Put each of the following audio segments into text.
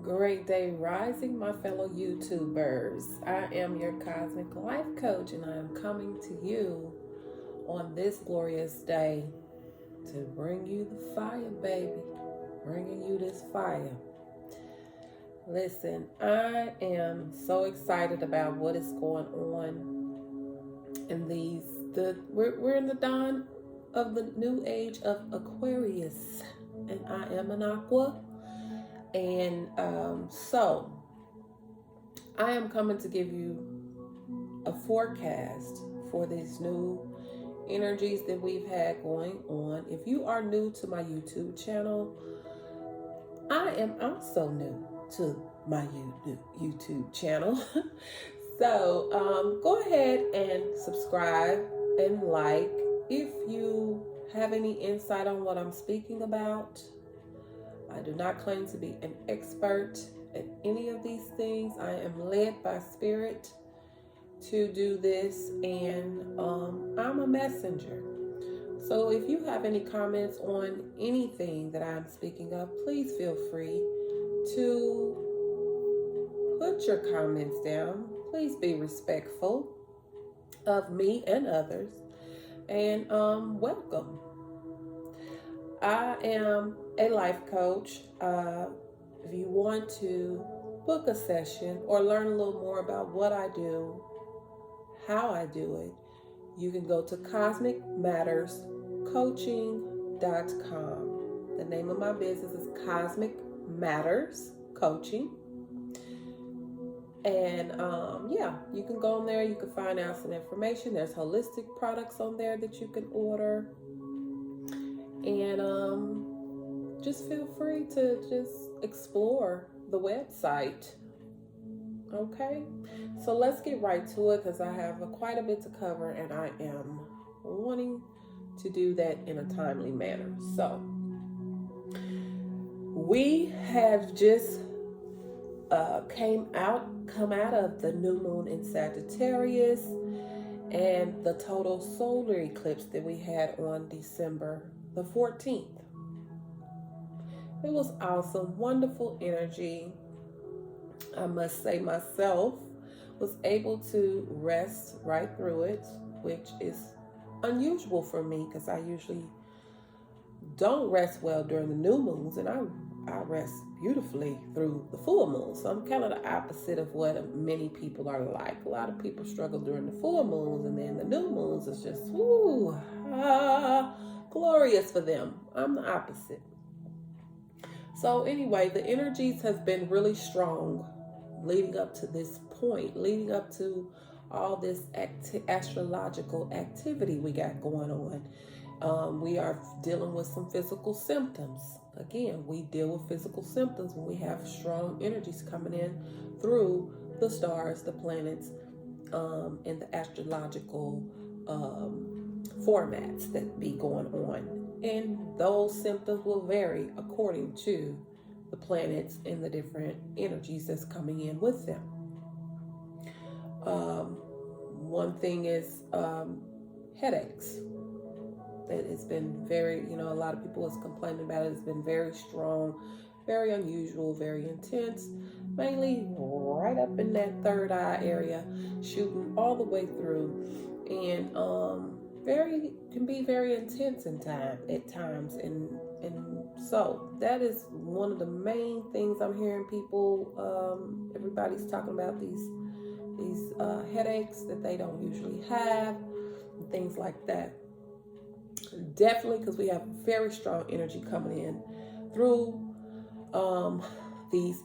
Great day rising, my fellow YouTubers. I am your cosmic life coach, and I am coming to you on this glorious day to bring you the fire, baby. Bringing you this fire. Listen, I am so excited about what is going on in we're in the dawn of the new age of Aquarius, and I am an Aqua. And so I am coming to give you a forecast for these new energies that we've had going on. If you are new to my YouTube channel, I am also new to my YouTube channel. So go ahead and subscribe and like. If you have any insight on what I'm speaking about, I do not claim to be an expert at any of these things. I am led by spirit to do this, and I'm a messenger. So if you have any comments on anything that I'm speaking of, please feel free to put your comments down. Please be respectful of me and others, and welcome. I am a life coach. If you want to book a session or learn a little more about what I do, how I do it, you can go to cosmicmatterscoaching.com. The name of my business is Cosmic Matters Coaching. And yeah, you can go on there. You can find out some information. There's holistic products on there that you can order. And just feel free to just explore the website. Okay, so let's get right to it, because I have quite a bit to cover, and I am wanting to do that in a timely manner. So we have just come out of the new moon in Sagittarius and the total solar eclipse that we had on December the 14th. It was awesome, wonderful energy. I must say, myself was able to rest right through it, which is unusual for me, because I usually don't rest well during the new moons, and I rest beautifully through the full moon. So I'm kind of the opposite of what many people are like. A lot of people struggle during the full moons, and then the new moons is just glorious for them. I'm the opposite. So anyway, the energies have been really strong leading up to this point, leading up to all this astrological activity we got going on. We are dealing with some physical symptoms. Again, we deal with physical symptoms when we have strong energies coming in through the stars, the planets, and the astrological formats that be going on. And those symptoms will vary according to the planets and the different energies that's coming in with them. One thing is headaches. It's been very, a lot of people is complaining about it. It's been very strong, very unusual, very intense, mainly right up in that third eye area, shooting all the way through, and can be very intense at times, and so that is one of the main things I'm hearing people. Everybody's talking about these headaches that they don't usually have, and things like that. Definitely, because we have very strong energy coming in through these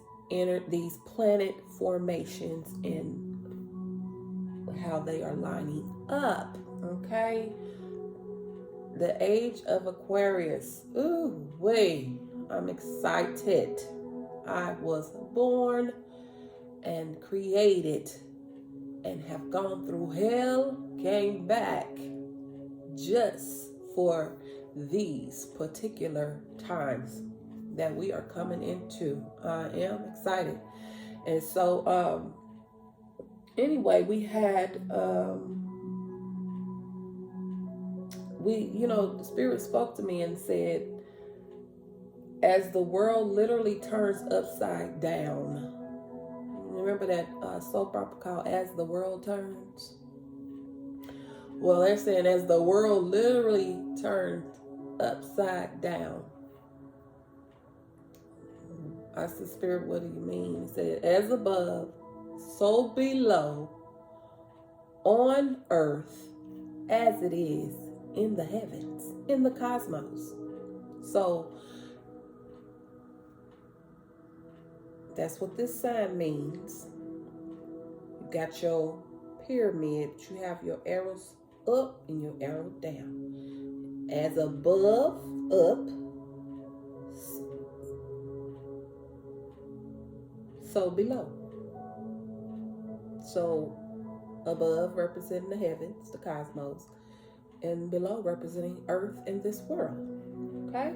planet formations and how they are lining up. Okay, the age of Aquarius. Ooh, wait, I'm excited. I was born and created and have gone through hell, came back just for these particular times that we are coming into. I am excited. And so anyway, we had the Spirit spoke to me and said, as the world literally turns upside down. Remember that soap opera called As the World Turns? Well, they're saying as the world literally turns upside down. I said, Spirit, what do you mean? He said, as above, so below, on earth, as it is in the heavens, in the cosmos. So, that's what this sign means. You got your pyramid, but you have your arrows up and your arrow down. As above, up, so below. So above representing the heavens, the cosmos, and below representing earth and this world. Okay?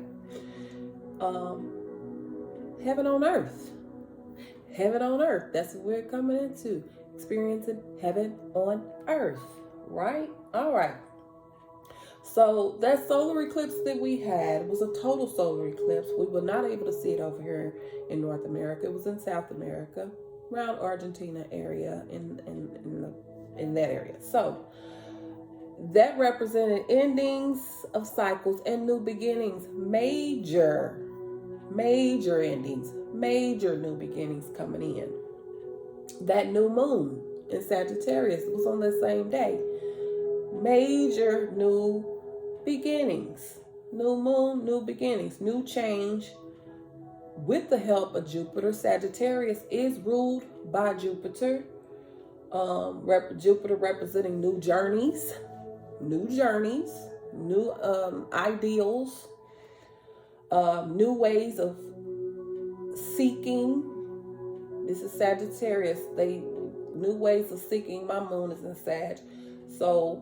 Heaven on earth. Heaven on earth. That's what we're coming into. Experiencing heaven on earth. Right? All right. So that solar eclipse that we had was a total solar eclipse. We were not able to see it over here in North America. It was in South America, around Argentina area, in that area. So that represented endings of cycles and new beginnings, major endings, major new beginnings coming in. That new moon in Sagittarius was on the same day. Major new beginnings, new moon, new beginnings, new change with the help of Jupiter. Sagittarius is ruled by Jupiter. Jupiter representing new journeys, new ideals, new ways of seeking. This is Sagittarius. New ways of seeking. My moon is in Sag, so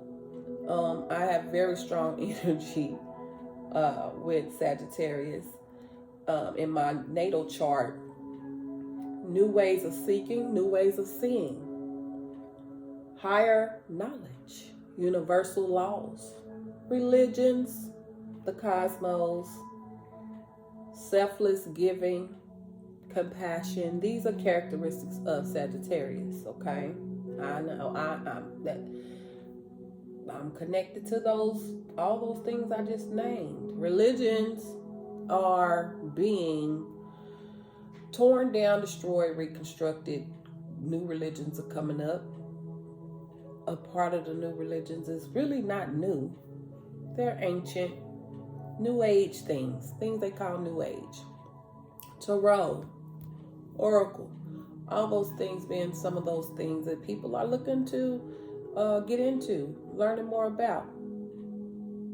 I have very strong energy with Sagittarius in my natal chart. New ways of seeking, new ways of seeing, higher knowledge, universal laws, religions, the cosmos, selfless giving, compassion. These are characteristics of Sagittarius. Okay, I know I'm connected to all those things I just named. Religions are being torn down, destroyed, reconstructed. New religions are coming up. A part of the new religions is really not new. They're ancient, new age things they call new age. Tarot, oracle, all those things being some of those things that people are looking to get into, learning more about.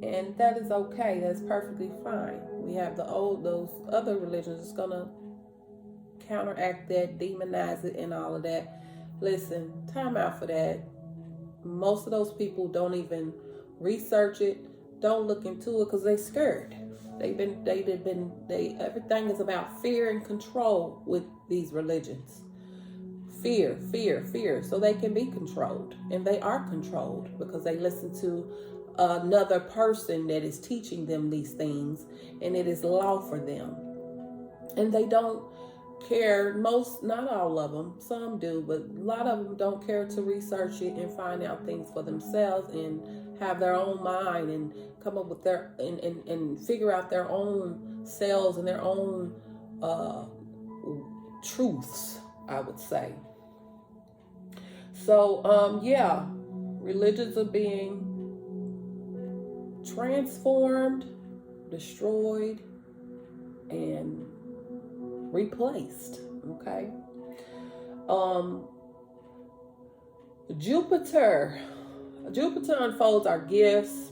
And that is okay. That's perfectly fine. We have those other religions that's gonna counteract that, demonize it, and all of that. Listen, time out for that. Most of those people don't even research it, don't look into it because they're scared. Everything is about fear and control with these religions. Fear. So they can be controlled. And they are controlled because they listen to another person that is teaching them these things, and it is law for them. And they don't care, not all of them, some do, but a lot of them don't care to research it and find out things for themselves and have their own mind and come up with and figure out their own selves and their own truths, I would say. So religions are being transformed, destroyed, and replaced. Okay. Jupiter unfolds our gifts,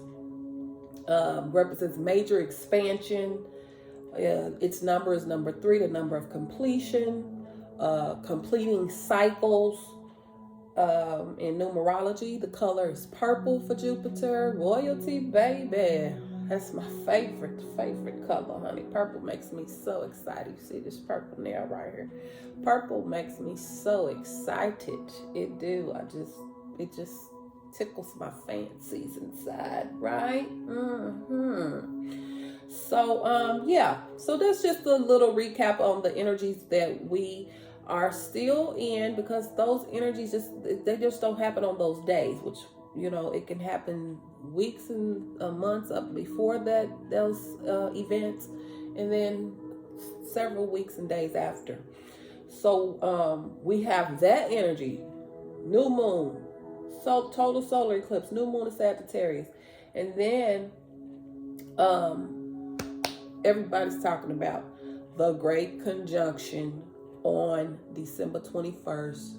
represents major expansion. Its number is number 3, the number of completion, completing cycles. In numerology, the color is purple for Jupiter. Royalty, baby. That's my favorite color, honey. Purple makes me so excited. You see this purple nail right here? Purple makes me so excited. It do. It just tickles my fancies inside, right? So yeah, so that's just a little recap on the energies that we are still in, because those energies just don't happen on those days, which it can happen weeks and months up before those events, and then several weeks and days after. So we have that energy, new moon, so total solar eclipse, new moon of Sagittarius, and then everybody's talking about the great conjunction on December 21st,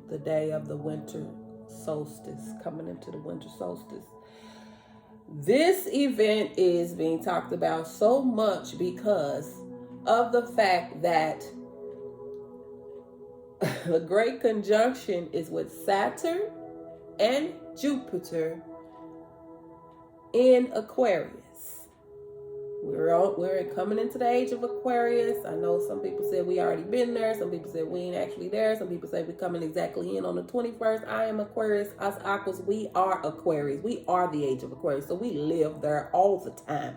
the day of the winter solstice, coming into the winter solstice. This event is being talked about so much because of the fact that the great conjunction is with Saturn and Jupiter in Aquarius. We're coming into the age of Aquarius. I know some people said we already been there. Some people said we ain't actually there. Some people say we're coming exactly in on the 21st. I am Aquarius. Us Aquas, we are Aquarius. We are the age of Aquarius. So we live there all the time.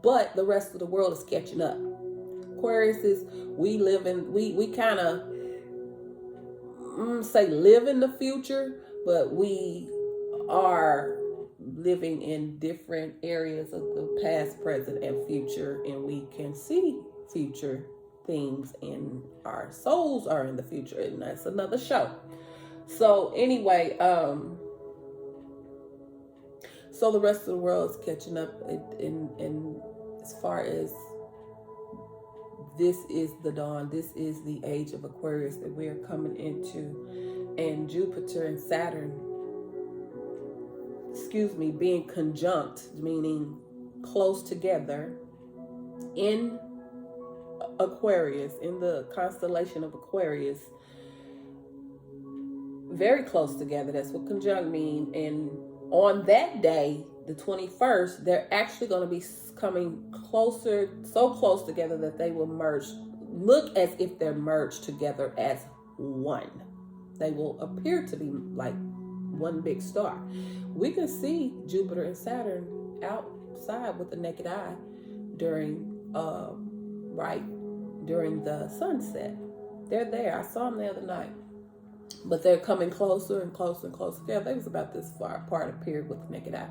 But the rest of the world is catching up. Aquarius is, we kind of say live in the future, but we are living in different areas of the past, present, and future, and we can see future things, and our souls are in the future, and that's another show. So anyway, so the rest of the world is catching up in as far as this is the dawn, this is the age of Aquarius that we are coming into, and Jupiter and Saturn, being conjunct, meaning close together in Aquarius, in the constellation of Aquarius, very close together. That's what conjunct means. And on that day, the 21st, they're actually going to be coming closer, so close together that they will merge, look as if they're merged together as one. They will appear to be like one big star. We can see Jupiter and Saturn outside with the naked eye during the sunset. They're there. I saw them the other night. But they're coming closer and closer and closer together. They was about this far apart, appeared with the naked eye.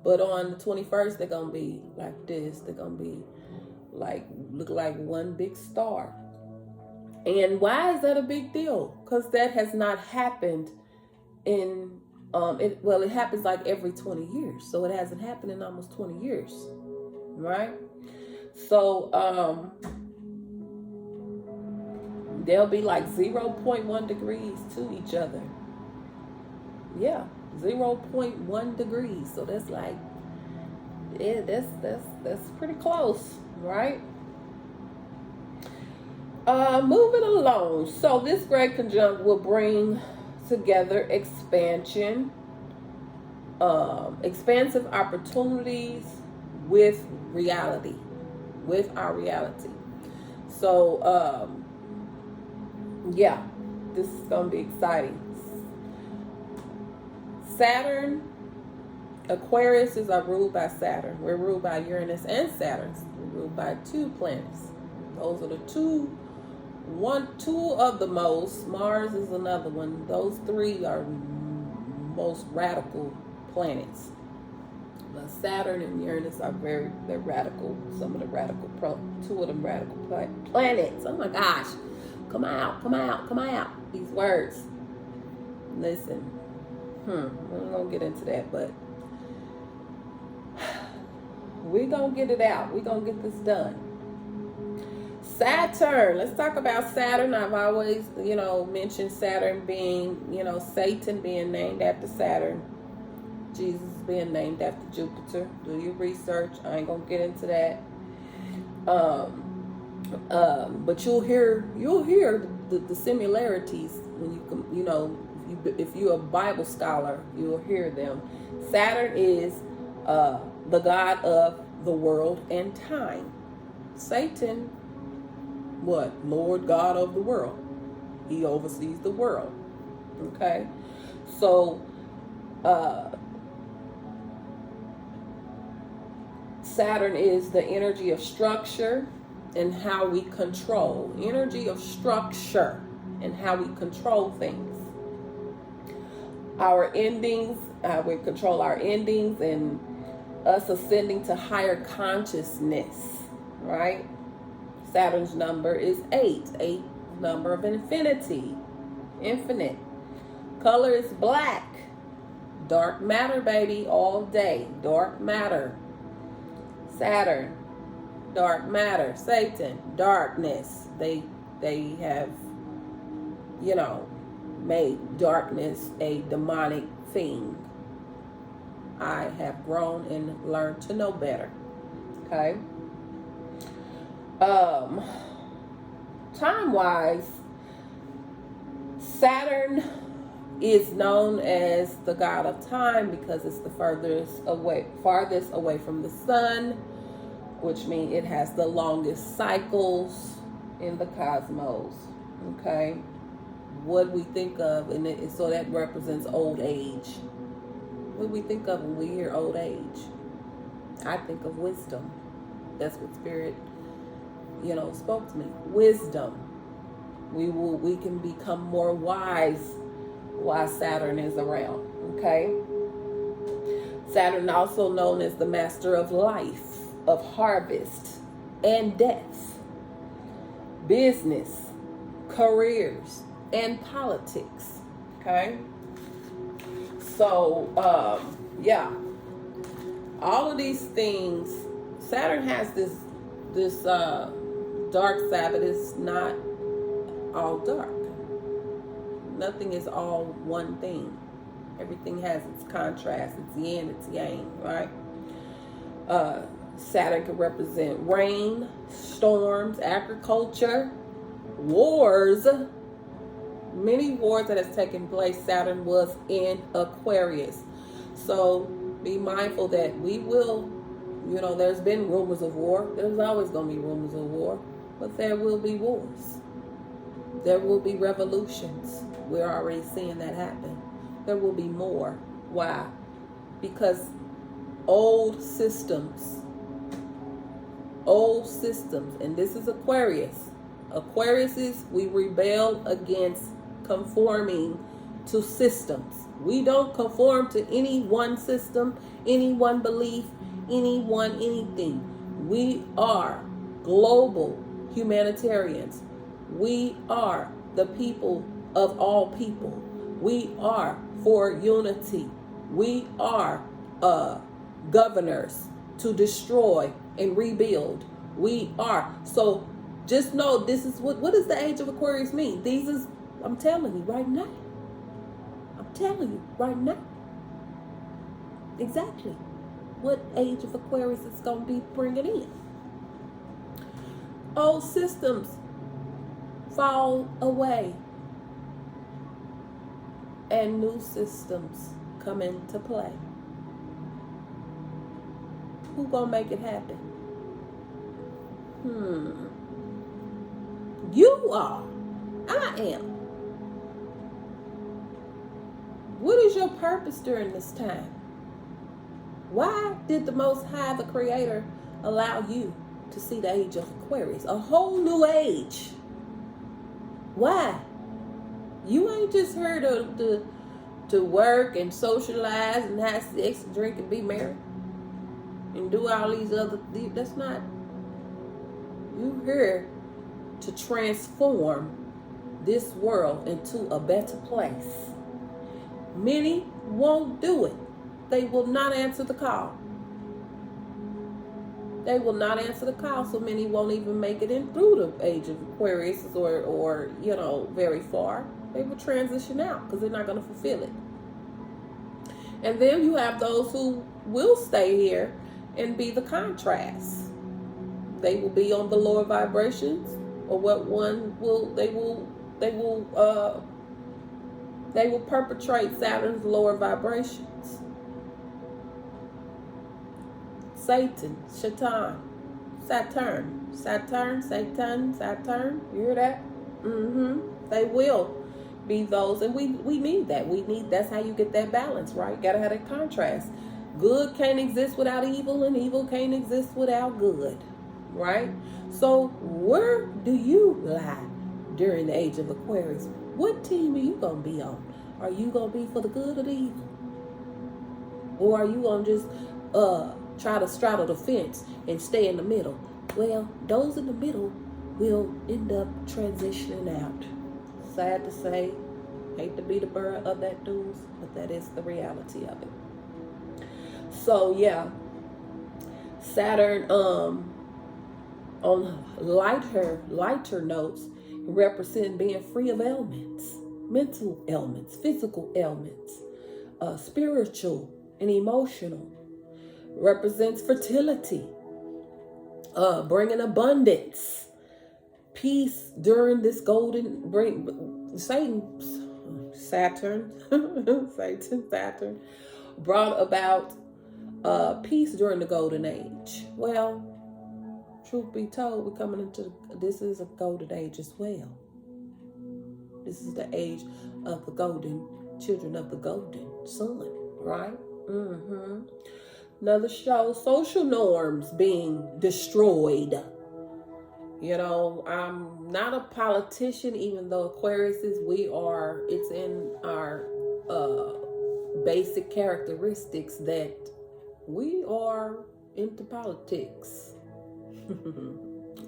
But on the 21st, they're going to be like this. They're going to be look like one big star. And why is that a big deal? Because that has not happened in, it happens like every 20 years. So it hasn't happened in almost 20 years, right? So they'll be like 0.1 degrees to each other. Yeah, 0.1 degrees. So that's like, yeah, that's pretty close, right? Moving along. So this great conjunct will bring together expansion, expansive opportunities with reality, with our reality. So, yeah, this is going to be exciting. Saturn, Aquariuses are ruled by Saturn. We're ruled by Uranus and Saturn. We're ruled by two planets. Those are the two of the most. Mars is another one. Those three are most radical planets. But Saturn and Uranus are they're radical. Two of them radical planets. Oh my gosh. Come out. These words. Listen. We're not going to get into that, but we're going to get it out. We're going to get this done. Saturn. Let's talk about Saturn. I've always, mentioned Saturn being, Satan being named after Saturn. Jesus being named after Jupiter. Do your research. I ain't going to get into that. But you'll hear the similarities when if you're a Bible scholar, you'll hear them. Saturn is the god of the world and time. Satan, what? Lord God of the world. He oversees the world. Okay? So Saturn is the energy of structure and how we control. Energy of structure and how we control things. Our endings, we control our endings and us ascending to higher consciousness, right? Saturn's number is 8. 8, number of infinity. Infinite. Color is black. Dark matter, baby, all day. Dark matter. Saturn, dark matter. Satan, darkness. They have, made darkness a demonic thing. I have grown and learned to know better. Okay. Time-wise, Saturn is known as the god of time because it's the farthest away from the sun, which means it has the longest cycles in the cosmos. Okay, what we think of, and so that represents old age. What we think of when we hear old age, I think of wisdom. That's what Spirit, spoke to me. Wisdom. We can become more wise while Saturn is around. Okay. Saturn, also known as the master of life, of harvest and death, business, careers, and politics. Okay. So, all of these things, Saturn has this dark side, but it's not all dark. Nothing is all one thing. Everything has its contrast, its yin, its yang, right? Saturn can represent rain, storms, agriculture, wars. Many wars that has taken place, Saturn was in Aquarius. So be mindful that we will, there's been rumors of war. There's always going to be rumors of war. But there will be wars. There will be revolutions. We're already seeing that happen. There will be more. Why? Because old systems, and this is Aquarius. We rebel against conforming to systems. We don't conform to any one system, any one belief, anything. We are global humanitarians. We are the people of all people. We are for unity. We are governors to destroy and rebuild. We are. So just know this is what does the age of Aquarius mean? I'm telling you right now. Exactly what age of Aquarius is going to be bringing in. Old systems fall away and new systems come into play. Who gonna make it happen? You are. I am. What is your purpose during this time? Why did the Most High, the Creator, allow you to see the age of Aquarius? A whole new age. Why? You ain't just here to work and socialize and have sex and drink and be married and do all these other things. That's not. You're here to transform this world into a better place. Many won't do it. They will not answer the call. So many won't even make it in through the age of Aquarius or very far. They will transition out because they're not going to fulfill it. And then you have those who will stay here and be the contrast. They will be on the lower vibrations, or they will perpetrate Saturn's lower vibrations. Satan, Saturn. You hear that? They will be those, and we need that. That's how you get that balance, right? You gotta have that contrast. good can't exist without evil, and evil can't exist without good, right? So where do you lie during the age of Aquarius? What team are you going to be on? Are you going to be for the good or the evil? Or are you going to just try to straddle the fence and stay in the middle? Well, those in the middle will end up transitioning out. Sad to say, hate to be the bearer of that news, but that is the reality of it. So yeah, Saturn on lighter notes represent being free of ailments, mental ailments, physical ailments, spiritual and emotional. Represents fertility, bringing abundance, peace during this golden Saturn brought about peace during the golden age. Well, truth be told, we're coming into this is a golden age as well. This is the age of the golden children of the golden sun, right? Another show, social norms being destroyed. You know, I'm not a politician, even though Aquarius is, it's in our basic characteristics that we are into politics.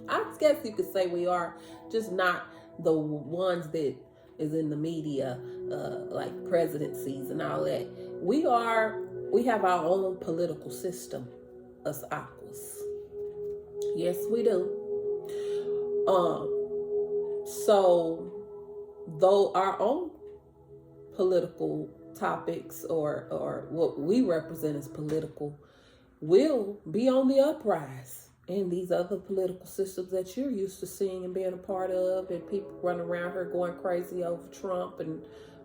I guess you could say we are, just not the ones that is in the media, like presidencies and all that. We have our own political system, us Aquas. Yes, we do. So though our own political topics or what we represent as political will be on the uprise in these other political systems that you're used to seeing and being a part of, and people running around here going crazy over Trump and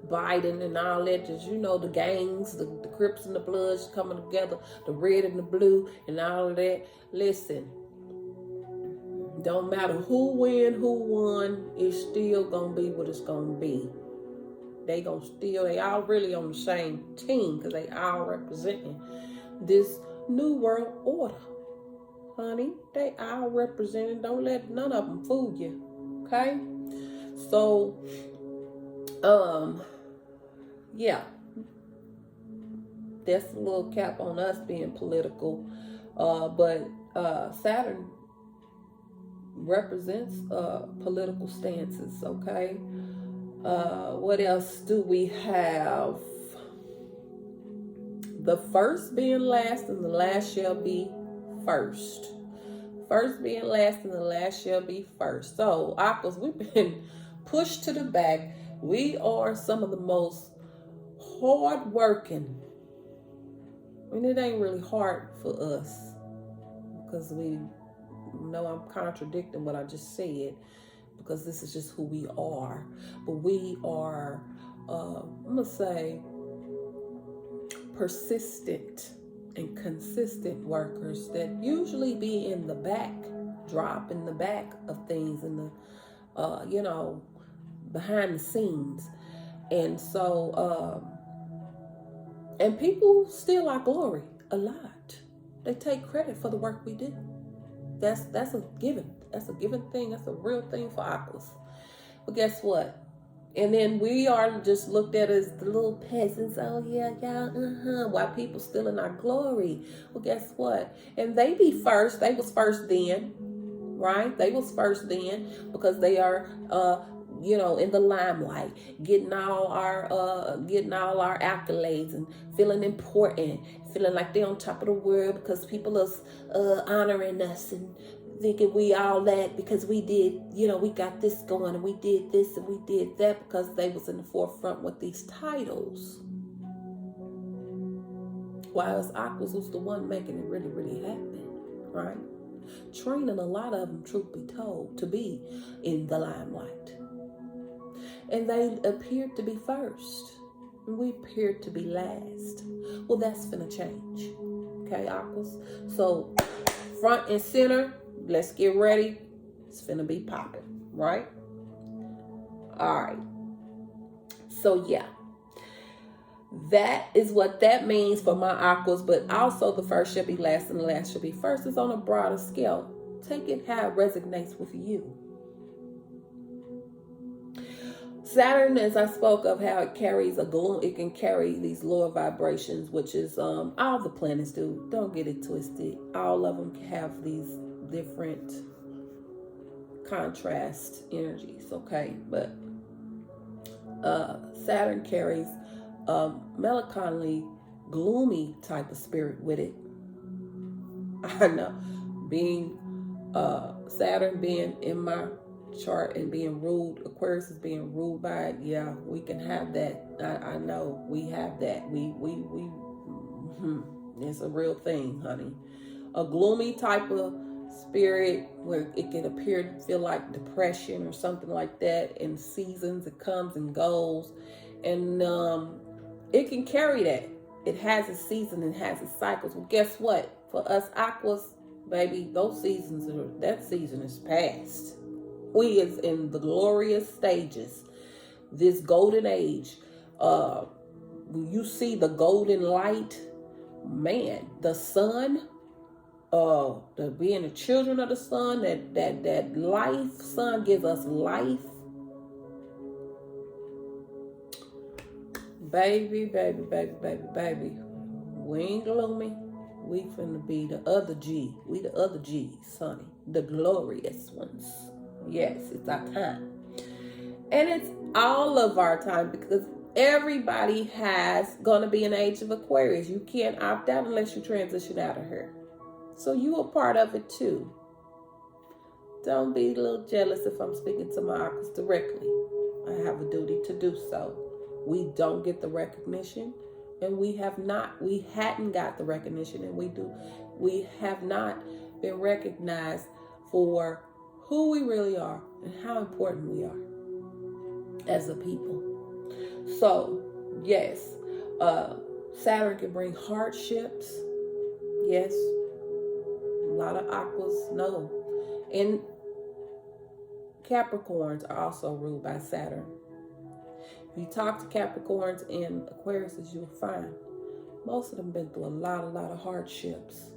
Biden and all that. Just, you know, the gangs, the Crips and the Bloods coming together, the red and the blue and all of that. Listen, don't matter who won, it's still gonna be what it's gonna be. They all really on the same team, because they all representing this new world order. Honey, they all representing. Don't let none of them fool you. Okay? So, yeah. That's a little cap on us being political. But Saturn represents political stances, okay? What else do we have? The first being last, and the last shall be first. First being last, and the last shall be first. So, Aquas, we've been pushed to the back. We are some of the most hard-working. I mean, it ain't really hard for us, because we know I'm contradicting what I just said, because this is just who we are. But we are, I'm going to say, persistent and consistent workers that usually be in the backdrop, in the back of things, in the, behind the scenes. And so, and people steal our glory a lot. They take credit for the work we do. That's a given. That's a given thing. That's a real thing for Aquas. But guess what? And then we are just looked at as the little peasants. Oh yeah, Why people stealing our glory? Well, guess what? And they be first. They was first then, right? They was first then, because they are, in the limelight, getting all our accolades and feeling important, feeling like they're on top of the world, because people are honoring us and thinking we all that because we did, we got this going and we did this and we did that, because they was in the forefront with these titles. While us Aquas was the one making it really, really happen, right? Training a lot of them, truth be told, to be in the limelight. And they appeared to be first, and we appeared to be last. Well, that's finna change, okay, Aquas? So, front and center, let's get ready. It's finna be popping, right? All right. So, yeah. That is what that means for my aquas, but also the first shall be last and the last shall be first is on a broader scale. Take it how it resonates with you. Saturn, as I spoke of, how it carries a gloom, it can carry these lower vibrations, which is all the planets do. Don't get it twisted. All of them have these different contrast energies, okay? But Saturn carries a melancholy, gloomy type of spirit with it. I know, being Saturn being in my chart and being ruled, Aquarius is being ruled by it. Yeah, we can have that. I know we have that. It's a real thing, honey. A gloomy type of spirit where it can appear to feel like depression or something like that. In seasons, it comes and goes, and it can carry that. It has its season and has its cycles. Well, guess what? For us aquas, baby, those seasons that season is past. We is in the glorious stages, this golden age. You see the golden light, man. The sun, being the children of the sun, that life. Sun gives us life, baby. We ain't gloomy. We finna be the other G. We the other G's, honey. The glorious ones. Yes, it's our time. And it's all of our time because everybody has gonna be an age of Aquarius. You can't opt out unless you transition out of her. So you are part of it too. Don't be a little jealous if I'm speaking to my aquas directly. I have a duty to do so. We don't get the recognition, and we hadn't got the recognition, and we have not been recognized for who we really are and how important we are as a people. So, yes, Saturn can bring hardships. Yes, a lot of aquas know. And Capricorns are also ruled by Saturn. If you talk to Capricorns and Aquariuses, you'll find most of them been through a lot of hardships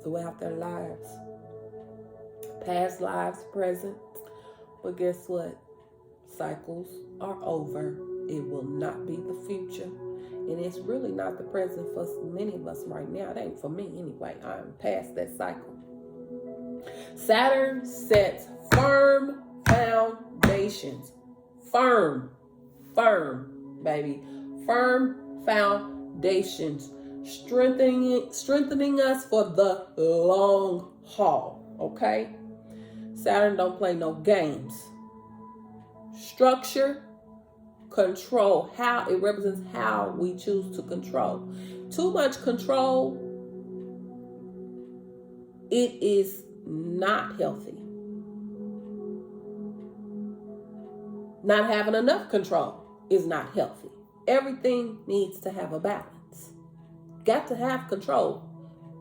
throughout their lives. Past lives, present. But guess what? Cycles are over. It will not be the future. And it's really not the present for many of us right now. It ain't for me anyway. I'm past that cycle. Saturn sets firm foundations. Firm, baby. Firm foundations. Strengthening us for the long haul. Okay? Saturn don't play no games. Structure, control. How it represents how we choose to control. Too much control, it is not healthy. Not having enough control is not healthy. Everything needs to have a balance. Got to have control.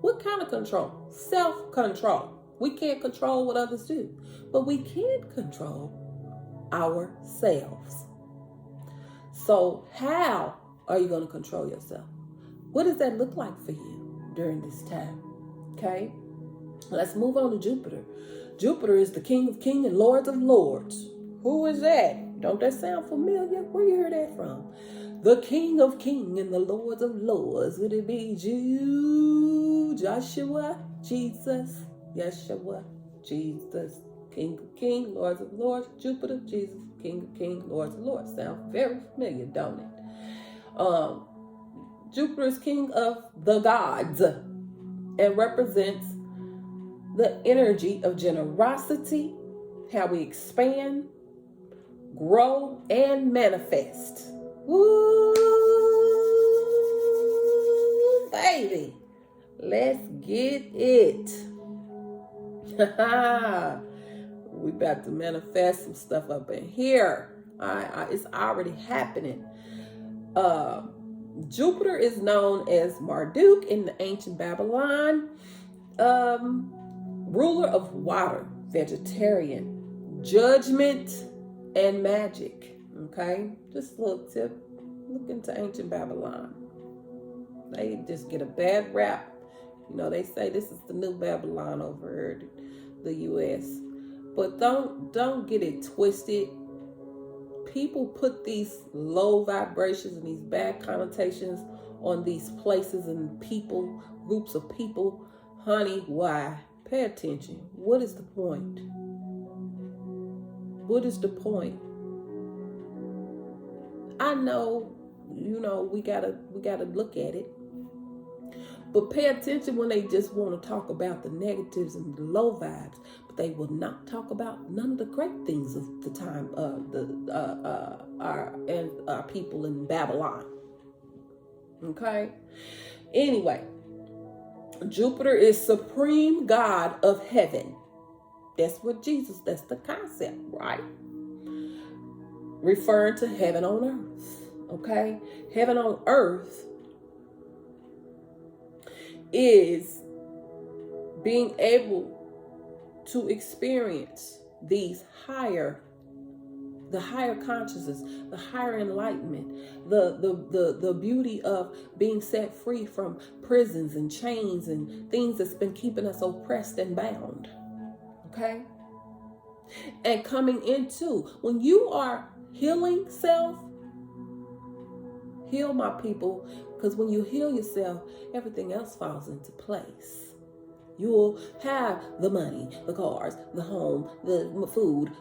What kind of control? Self-control. We can't control what others do, but we can control ourselves. So how are you going to control yourself? What does that look like for you during this time? Okay, let's move on to Jupiter. Jupiter is the King of Kings and Lords of Lords. Who is that? Don't that sound familiar? Where you heard that from? The King of Kings and the Lords of Lords. Would it be Joshua, Jesus, Yeshua, Jesus, King of Kings, Lords of Lords, Jupiter, Jesus, King of Kings, Lords of Lords. Sound very familiar, don't it? Jupiter is king of the gods and represents the energy of generosity, how we expand, grow, and manifest. Woo, baby. Let's get it. We about to manifest some stuff up in here. It's already happening. Jupiter is known as Marduk in the ancient Babylon. Ruler of water, vegetarian, judgment, and magic. Okay, just a little tip. Look into ancient Babylon. They just get a bad rap. You know, they say this is the new Babylon over here, the U.S. But don't get it twisted. People put these low vibrations and these bad connotations on these places and people, groups of people. Honey, why? Pay attention. What is the point? What is the point? I know, you know, we gotta look at it. But pay attention when they just want to talk about the negatives and the low vibes, but they will not talk about none of the great things of the time our people in Babylon. Okay. Anyway, Jupiter is supreme God of heaven. That's the concept, right? Referring to heaven on earth. Okay, heaven on earth is being able to experience the higher consciousness, the higher enlightenment, the beauty of being set free from prisons and chains and things that's been keeping us oppressed and bound. Okay? And coming into, when you are healing self, heal my people, because when you heal yourself, everything else falls into place. You'll have the money, the cars, the home, the food,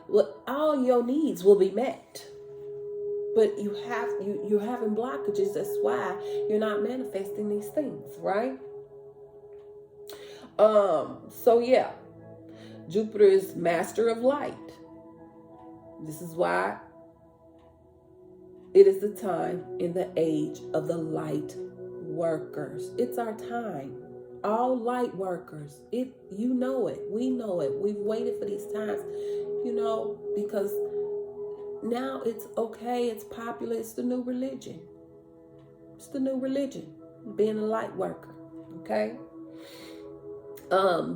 all your needs will be met. But you're having blockages. That's why you're not manifesting these things, right? So yeah, Jupiter is master of light. This is why it is the time in the age of the light workers. It's our time. All light workers. You know it. We know it. We've waited for these times, you know, because now it's okay. It's popular. It's the new religion. It's the new religion, being a light worker. Okay.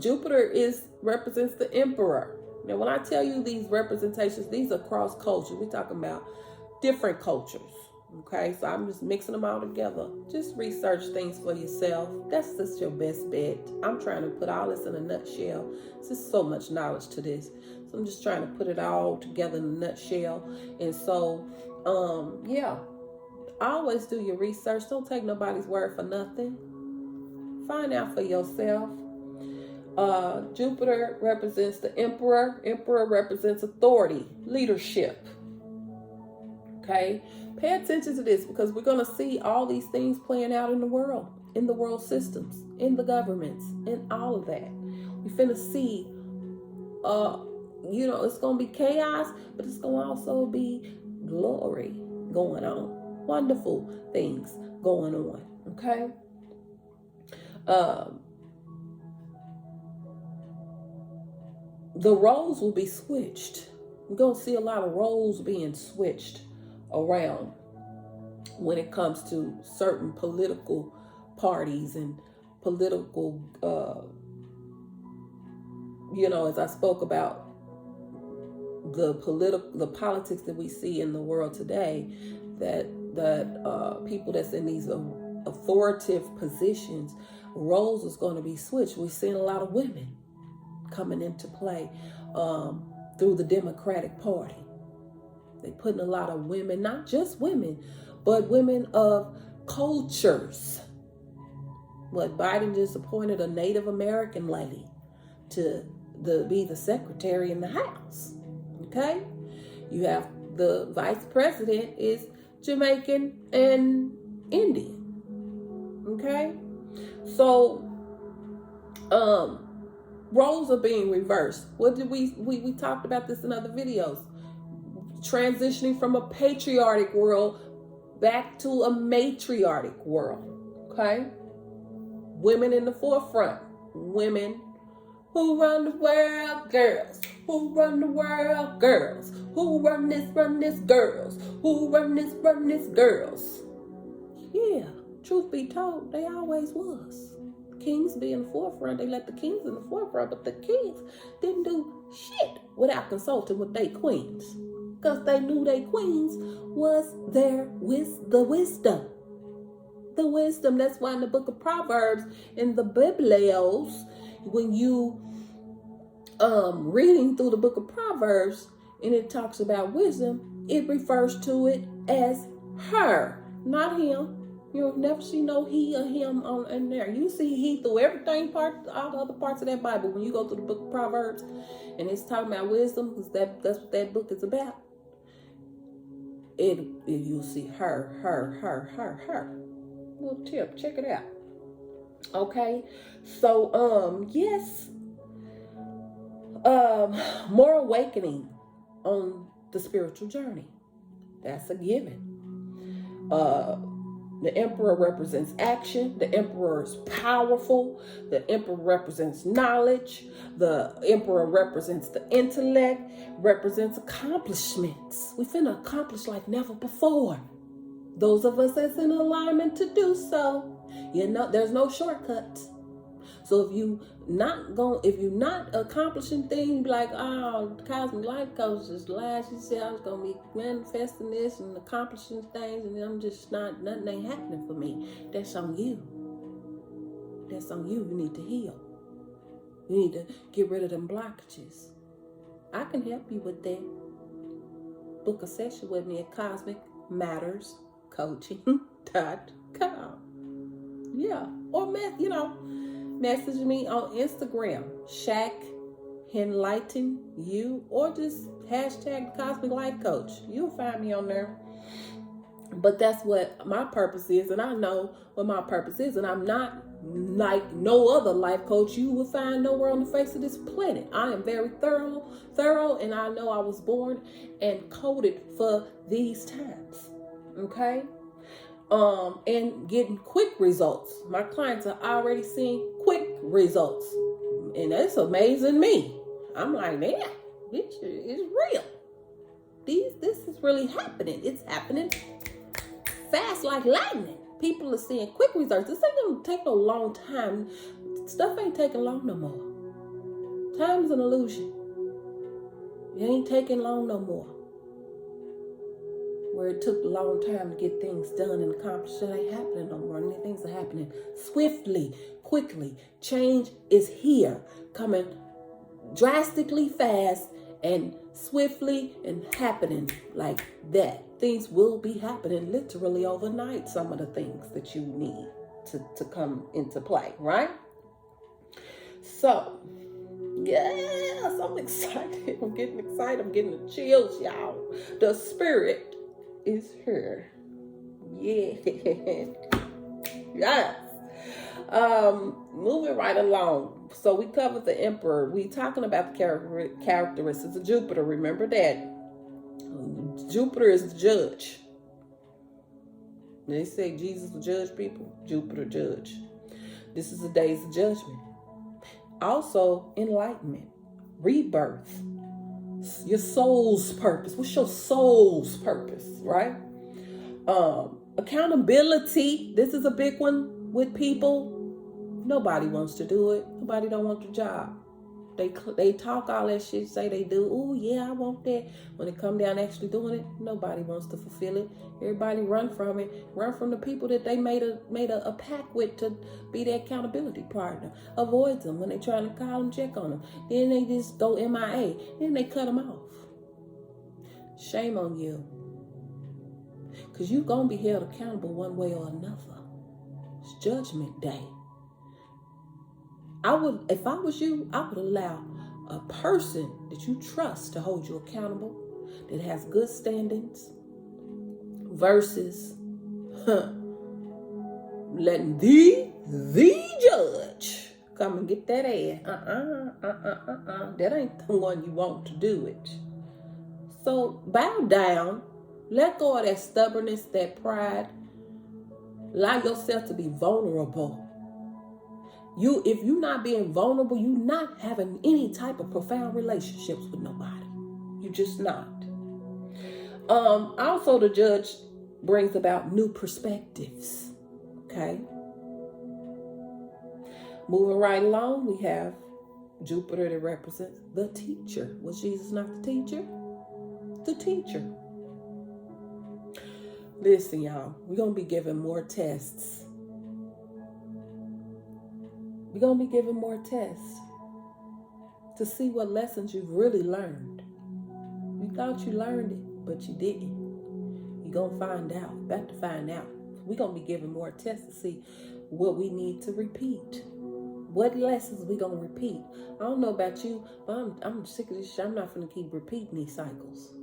Jupiter represents the emperor. Now, when I tell you these representations, these are cross culture. We're talking about different cultures. Okay, so I'm just mixing them all together. Just research things for yourself. That's just your best bet. I'm trying to put all this in a nutshell. There's just so much knowledge to this. So I'm just trying to put it all together in a nutshell. And so, yeah, always do your research. Don't take nobody's word for nothing. Find out for yourself. Jupiter represents the emperor. Emperor represents authority, leadership. Okay, pay attention to this, because we're going to see all these things playing out in the world systems, in the governments, and all of that. We're finna see, you know, it's going to be chaos, but it's going to also be glory going on. Wonderful things going on. Okay. The roles will be switched. We're going to see a lot of roles being switched around when it comes to certain political parties and political, you know, as I spoke about the politics that we see in the world today, that people that's in these authoritative positions, roles is going to be switched. We're seeing a lot of women coming into play through the Democratic Party. They're putting a lot of women, not just women, but women of cultures. What, Biden just appointed a Native American lady to be the secretary in the House. Okay? You have the vice president is Jamaican and Indian. Okay? So, roles are being reversed. What did we talked about this in other videos. Transitioning from a patriarchic world back to a matriarchic world. Okay? Women in the forefront. Women who run the world, girls. Who run the world, girls. Who run this, girls. Who run this, girls. Yeah, truth be told, they always was. Kings be in the forefront. They let the kings in the forefront, but the kings didn't do shit without consulting with their queens. because they knew their queens was the wisdom. The wisdom. That's why in the book of Proverbs, in the Biblios, when you reading through the book of Proverbs and it talks about wisdom, it refers to it as her, not him. You'll never see no he or him on in there. You see he through everything, all the other parts of that Bible. When you go through the book of Proverbs and it's talking about wisdom, because that's what that book is about. You'll see her. Little tip, check it out. Okay, so yes, more awakening on the spiritual journey. That's a given. The emperor represents action. The emperor is powerful. The emperor represents knowledge. The emperor represents the intellect, represents accomplishments. We finna accomplish like never before. Those of us that's in alignment to do so, there's no shortcuts. So if you're not accomplishing things like, oh, Cosmic Life Coach just last, you said I was gonna be manifesting this and accomplishing things, and I'm just nothing ain't happening for me. That's on you. That's on you. You need to heal. You need to get rid of them blockages. I can help you with that. Book a session with me at cosmicmatterscoaching.com. Yeah, or message me on Instagram, Shaq Enlighten You, or just hashtag Cosmic Life Coach. You'll find me on there. But that's what my purpose is, and I know what my purpose is, and I'm not like no other life coach you will find nowhere on the face of this planet. I am very thorough, and I know I was born and coded for these times. Okay? And getting quick results. My clients are already seeing quick results. And that's amazing me. I'm like, damn, this is real. This is really happening. It's happening fast like lightning. People are seeing quick results. This ain't gonna take no long time. Stuff ain't taking long no more. Time is an illusion. It ain't taking long no more. Where it took a long time to get things done and accomplished, it ain't happening no more. And things are happening swiftly, quickly. Change is here, coming drastically fast and swiftly and happening like that. Things will be happening literally overnight, some of the things that you need to come into play, right? So, yes, I'm excited. I'm getting excited. I'm getting the chills, y'all. The spirit is here. Yeah. Yes. Moving right along. So we covered the emperor. We talking about the characteristics of Jupiter. Remember that. Jupiter is the judge. They say Jesus will judge people. Jupiter judge. This is the days of judgment. Also, enlightenment, rebirth, your soul's purpose. What's your soul's purpose, right? Accountability. This is a big one with people. Nobody wants to do it. Nobody don't want the job. They talk all that shit, say they do. Oh yeah, I want that. When it come down actually doing it, nobody wants to fulfill it. Everybody run from it. Run from the people that they made a pact with to be their accountability partner. Avoid them when they trying to call them, check on them. Then they just go MIA. Then they cut them off. Shame on you. Because you going to be held accountable one way or another. It's Judgment Day. If I was you, I would allow a person that you trust to hold you accountable, that has good standings, versus letting the judge come and get that ass. That ain't the one you want to do it. So bow down, let go of that stubbornness, that pride. Allow yourself to be vulnerable. If you're not being vulnerable, you're not having any type of profound relationships with nobody. You're just not. Also, the judge brings about new perspectives. Okay. Moving right along, we have Jupiter that represents the teacher. Was Jesus not the teacher? the teacher. Listen, y'all, we're going to be giving more tests. We're going to be giving more tests to see what lessons you've really learned. You thought you learned it, but you didn't. You're going to find out. About to find out. We're going to be giving more tests to see what we need to repeat. What lessons we going to repeat. I don't know about you, but I'm sick of this shit. I'm not going to keep repeating these cycles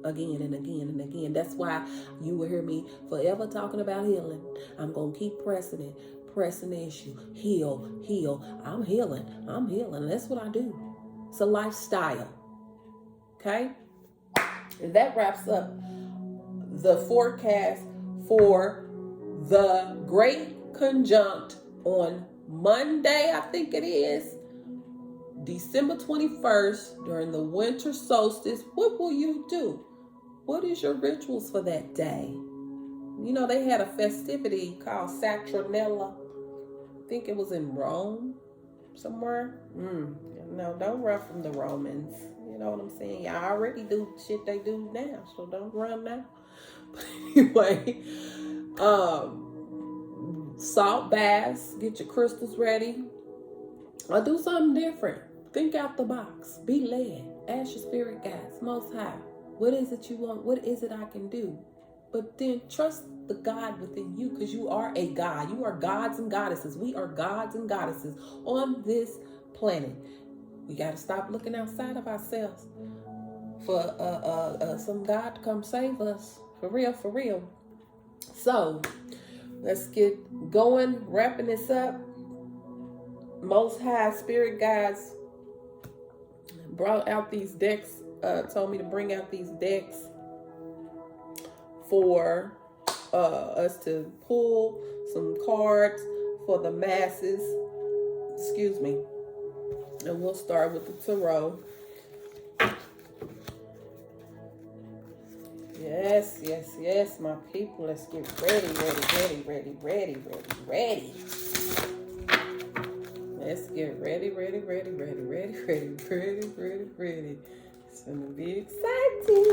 again and again and again. That's why you will hear me forever talking about healing. I'm going to keep pressing it. Pressing the issue. Heal, heal. I'm healing. That's what I do. It's a lifestyle. Okay? And that wraps up the forecast for the Great Conjunct on Monday, I think it is, December 21st, during the Winter Solstice. What will you do? What is your rituals for that day? You know, they had a festivity called Saturnella. I think it was in Rome somewhere. No, don't run from the Romans. You know what I'm saying? Y'all already do shit they do now, so don't run now. But anyway, salt baths, get your crystals ready. Or do something different. Think out the box. Be led. Ask your spirit guides, Most High. What is it you want? What is it I can do? But then trust the God within you, because you are a God. You are gods and goddesses. We are gods and goddesses on this planet. We got to stop looking outside of ourselves for some God to come save us. For real, for real. So let's get going, wrapping this up. Most High spirit guides brought out these decks, told me to bring out these decks for us to pull some cards for the masses. Excuse me. And we'll start with the tarot. Yes, yes, yes, my people. Let's get ready. Let's get ready. It's gonna be exciting.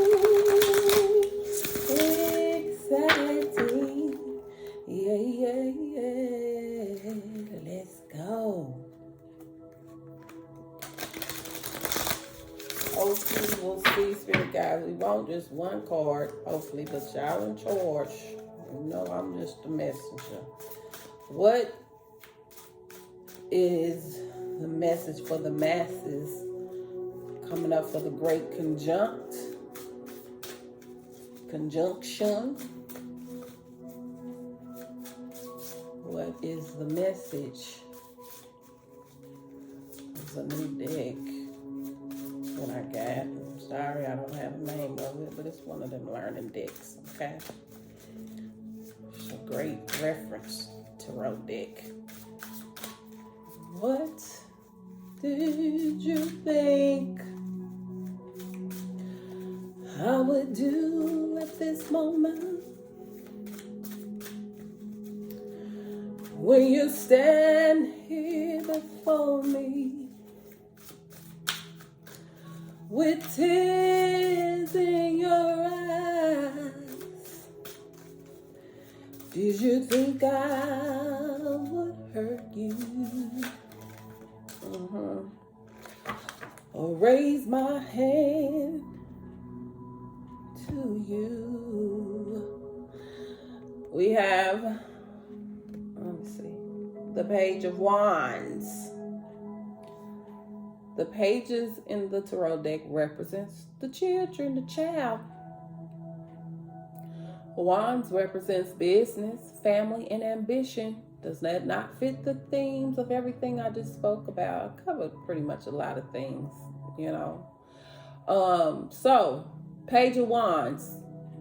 Yeah. Let's go. Hopefully we'll see, spirit guys. We won't just one card, hopefully, but y'all in charge. You know I'm just the messenger. What is the message for the masses coming up for the Great Conjunction? What is the message? It's a new deck that I got. I'm sorry, I don't have a name of it, but it's one of them learning decks, okay? It's a great reference tarot deck. What did you think I would do at this moment when you stand here before me with tears in your eyes? Did you think I would hurt you? Or raise my hand to you? We have, let me see, the Page of Wands. The pages in the tarot deck represents the children, the child. Wands represents business, family, and ambition. Does that not fit the themes of everything I just spoke about? I covered pretty much a lot of things, you know. So, Page of Wands.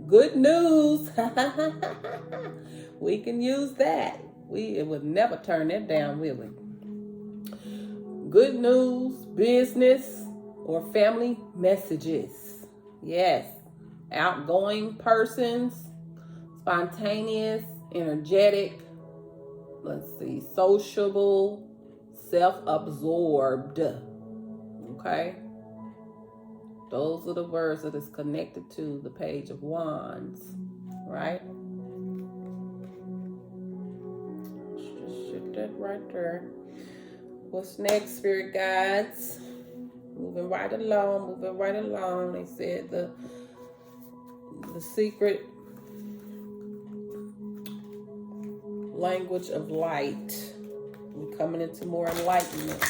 Good news. We can use that. It would never turn that down, will we? Good news, business, or family messages. Yes. Outgoing persons, spontaneous, energetic, let's see, sociable, self-absorbed. Okay. Those are the words that is connected to the Page of Wands, right? Let's just shift that right there. What's next, spirit guides? Moving right along, moving right along. They said the secret language of light. We're coming into more enlightenment.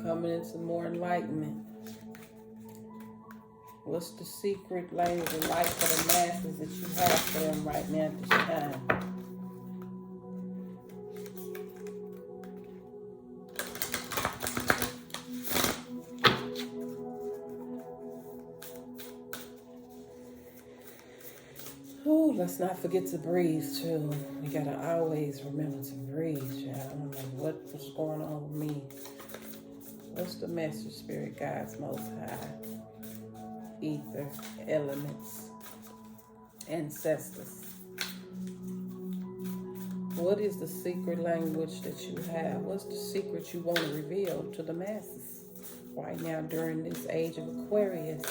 Coming into more enlightenment. What's the secret language of light for the masses that you have for them right now at this time? Oh, let's not forget to breathe too. We gotta always remember to breathe, child. I don't know what's going on with me. What's the message, spirit guides, most high, ether, elements, ancestors? What is the secret language that you have? What's the secret you want to reveal to the masses right now during this age of Aquarius?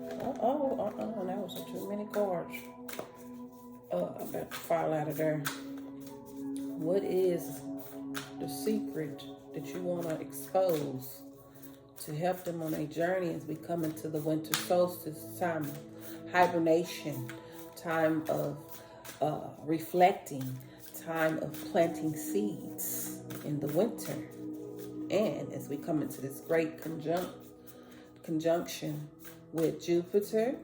That was too many cards. I'm about to fall out of there. What is the secret that you want to expose to help them on their journey as we come into the winter solstice, time of hibernation, time of reflecting, time of planting seeds in the winter, and as we come into this great conjunction with Jupiter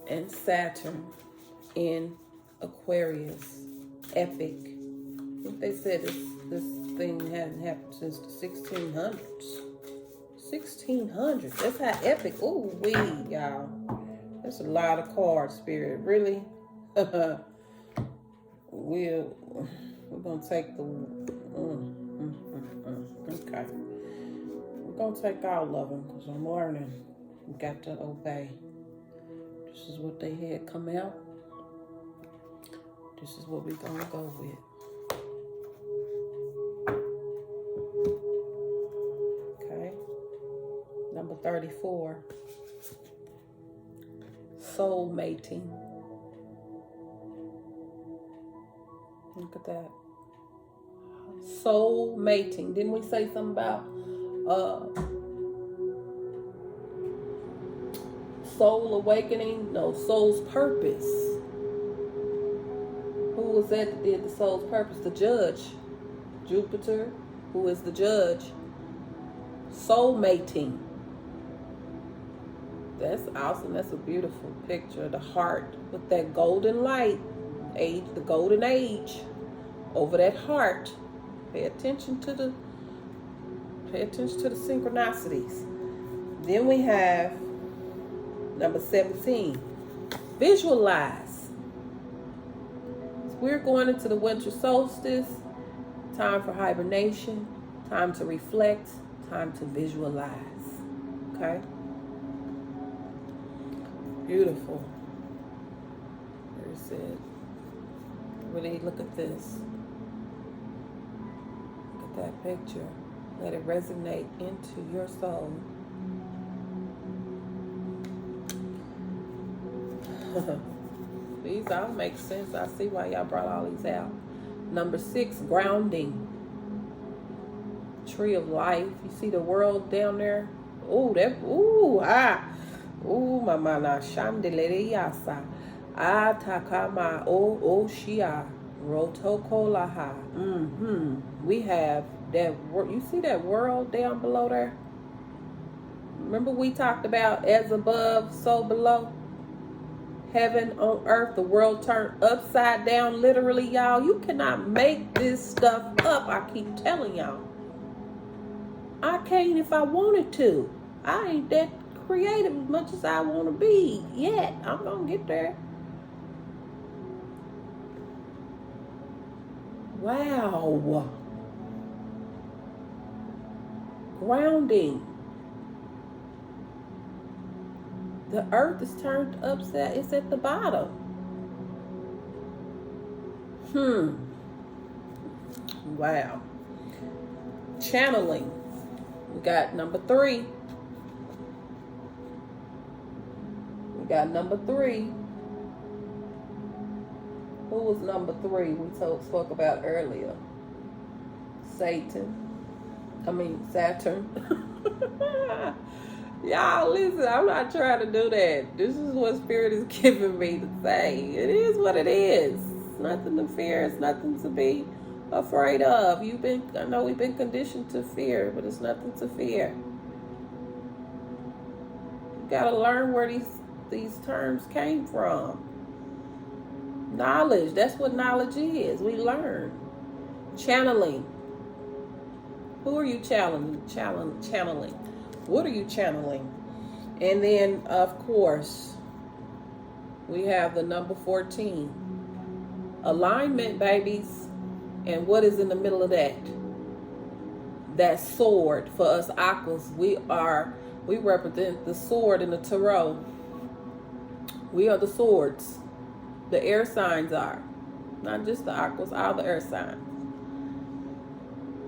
and Saturn in Aquarius, epic. I think they said this thing hadn't happened since the 1600s. 1600s. That's how epic. Ooh, y'all. That's a lot of cards, spirit. Really? We're gonna take the. Okay. We're gonna take all of them because I'm learning. We got to obey. This is what they had come out. This is what we're gonna go with. Okay. Number 34. Soul mating. Look at that. Soul mating. Didn't we say something about soul awakening? No, soul's purpose. Who was that did the soul's purpose? The judge. Jupiter, who is the judge. Soul mating. That's awesome. That's a beautiful picture. The heart with that golden light. Age, the golden age. Over that heart. Pay attention to the synchronicities. Then we have number 17. Visualize. So we're going into the winter solstice. Time for hibernation. Time to reflect. Time to visualize. Okay? Beautiful. Very said. Really look at this. Look at that picture. Let it resonate into your soul. These all make sense. I see why y'all brought all these out. Number 6, grounding. Tree of life. You see the world down there? Oh, that. Mama na shandelere yasa. Takama o shia. Rotoko laha. We have that. You see that world down below there? Remember we talked about as above, so below? Heaven on earth, the world turned upside down, literally, y'all. You cannot make this stuff up. I keep telling y'all. I can't if I wanted to. I ain't that creative as much as I want to be yet. I'm gonna get there. Wow. Grounding. The earth is turned upside. It's at the bottom. Wow. channeling. We got number 3. We got number 3. Who was number 3 we spoke about earlier? Saturn. Y'all listen, I'm not trying to do that. This is what Spirit is giving me to say. It is what it is. It's nothing to fear. It's nothing to be afraid of. I know we've been conditioned to fear, but it's nothing to fear. You gotta learn where these terms came from. Knowledge. That's what knowledge is. We learn. Channeling. Who are you channeling? What are you channeling? And then, of course, we have the number 14. Alignment, babies. And what is in the middle of that? That sword. For us aquas, we represent the sword in the tarot. We are the swords. The air signs are. Not just the aquas, all the air signs.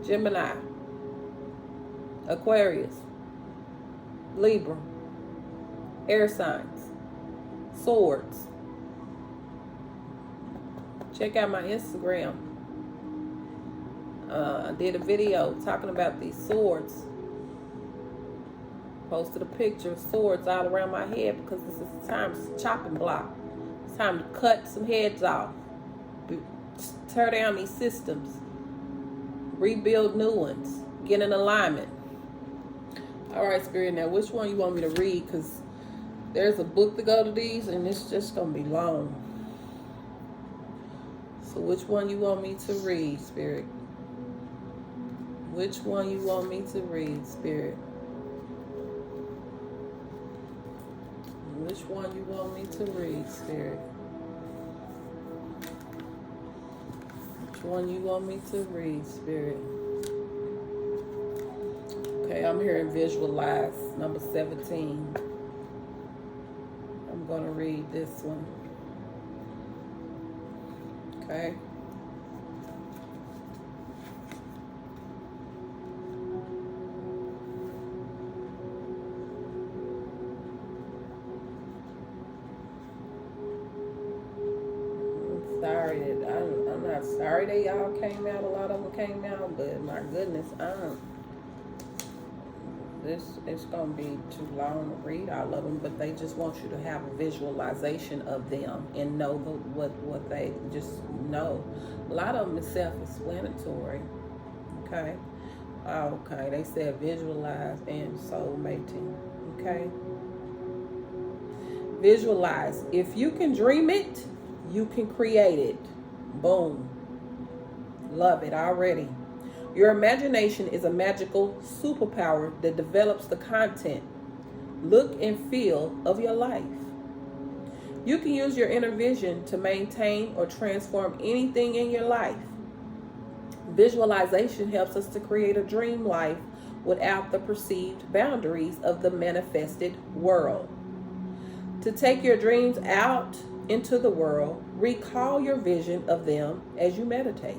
Gemini. Aquarius. Libra. Air signs. Swords. Check out my Instagram. I did a video talking about these swords. Posted a picture of swords all around my head because this is the time, it's a chopping block. It's time to cut some heads off. Tear down these systems. Rebuild new ones. Get in alignment. All right, Spirit, now which one you want me to read? Because there's a book to go to these and it's just going to be long. So which one you want me to read, Spirit? Which one you want me to read, Spirit? Which one you want me to read, Spirit? Which one you want me to read, Spirit? Okay, I'm hearing visualize, number 17. I'm going to read this one. Okay. I'm not sorry they all came out. A lot of them came out, but my goodness, it's gonna be too long to read all of them. But they just want you to have a visualization of them and know what they just know. A lot of them is self-explanatory. Okay. Okay. They said visualize and soul mating. Okay. Visualize. If you can dream it, you can create it. Boom. Love it already. Your imagination is a magical superpower that develops the content, look, and feel of your life. You can use your inner vision to maintain or transform anything in your life. Visualization helps us to create a dream life without the perceived boundaries of the manifested world. To take your dreams out into the world, recall your vision of them as you meditate.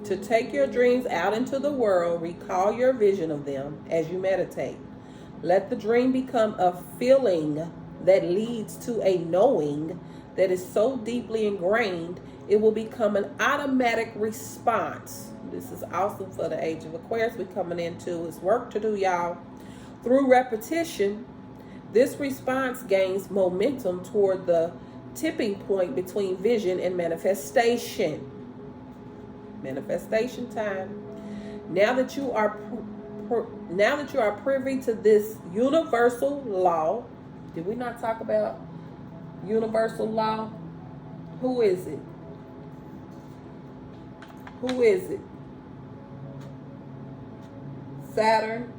To take your dreams out into the world, recall your vision of them as you meditate. Let the dream become a feeling that leads to a knowing that is so deeply ingrained, it will become an automatic response. This is awesome for the age of Aquarius. We're coming into it's work to do, y'all. Through repetition, this response gains momentum toward the tipping point between vision and manifestation. Manifestation time. Now that you are privy to this universal law, did we not talk about universal law? Who is it? Who is it? Saturn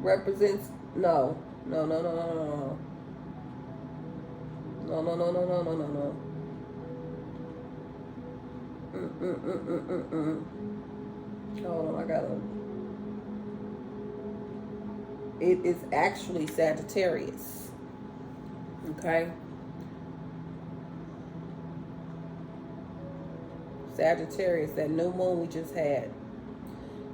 represents no. Hold on, it is actually Sagittarius. Okay. Sagittarius, that new moon we just had.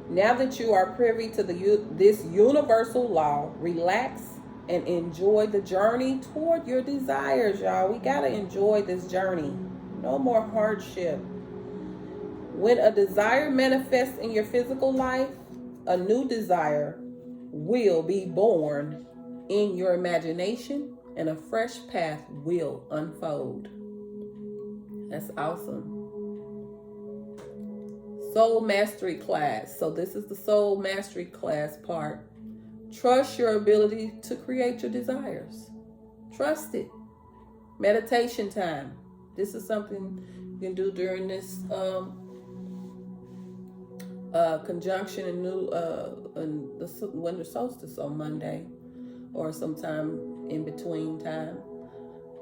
Now that you are privy to this universal law, relax and enjoy the journey toward your desires, y'all. We got to enjoy this journey. No more hardship. When a desire manifests in your physical life, a new desire will be born in your imagination and a fresh path will unfold. That's awesome. Soul Mastery class. So this is the Soul Mastery class part. Trust your ability to create your desires. Trust it. Meditation time. This is something you can do during this conjunction and the Winter Solstice on Monday or sometime in between time.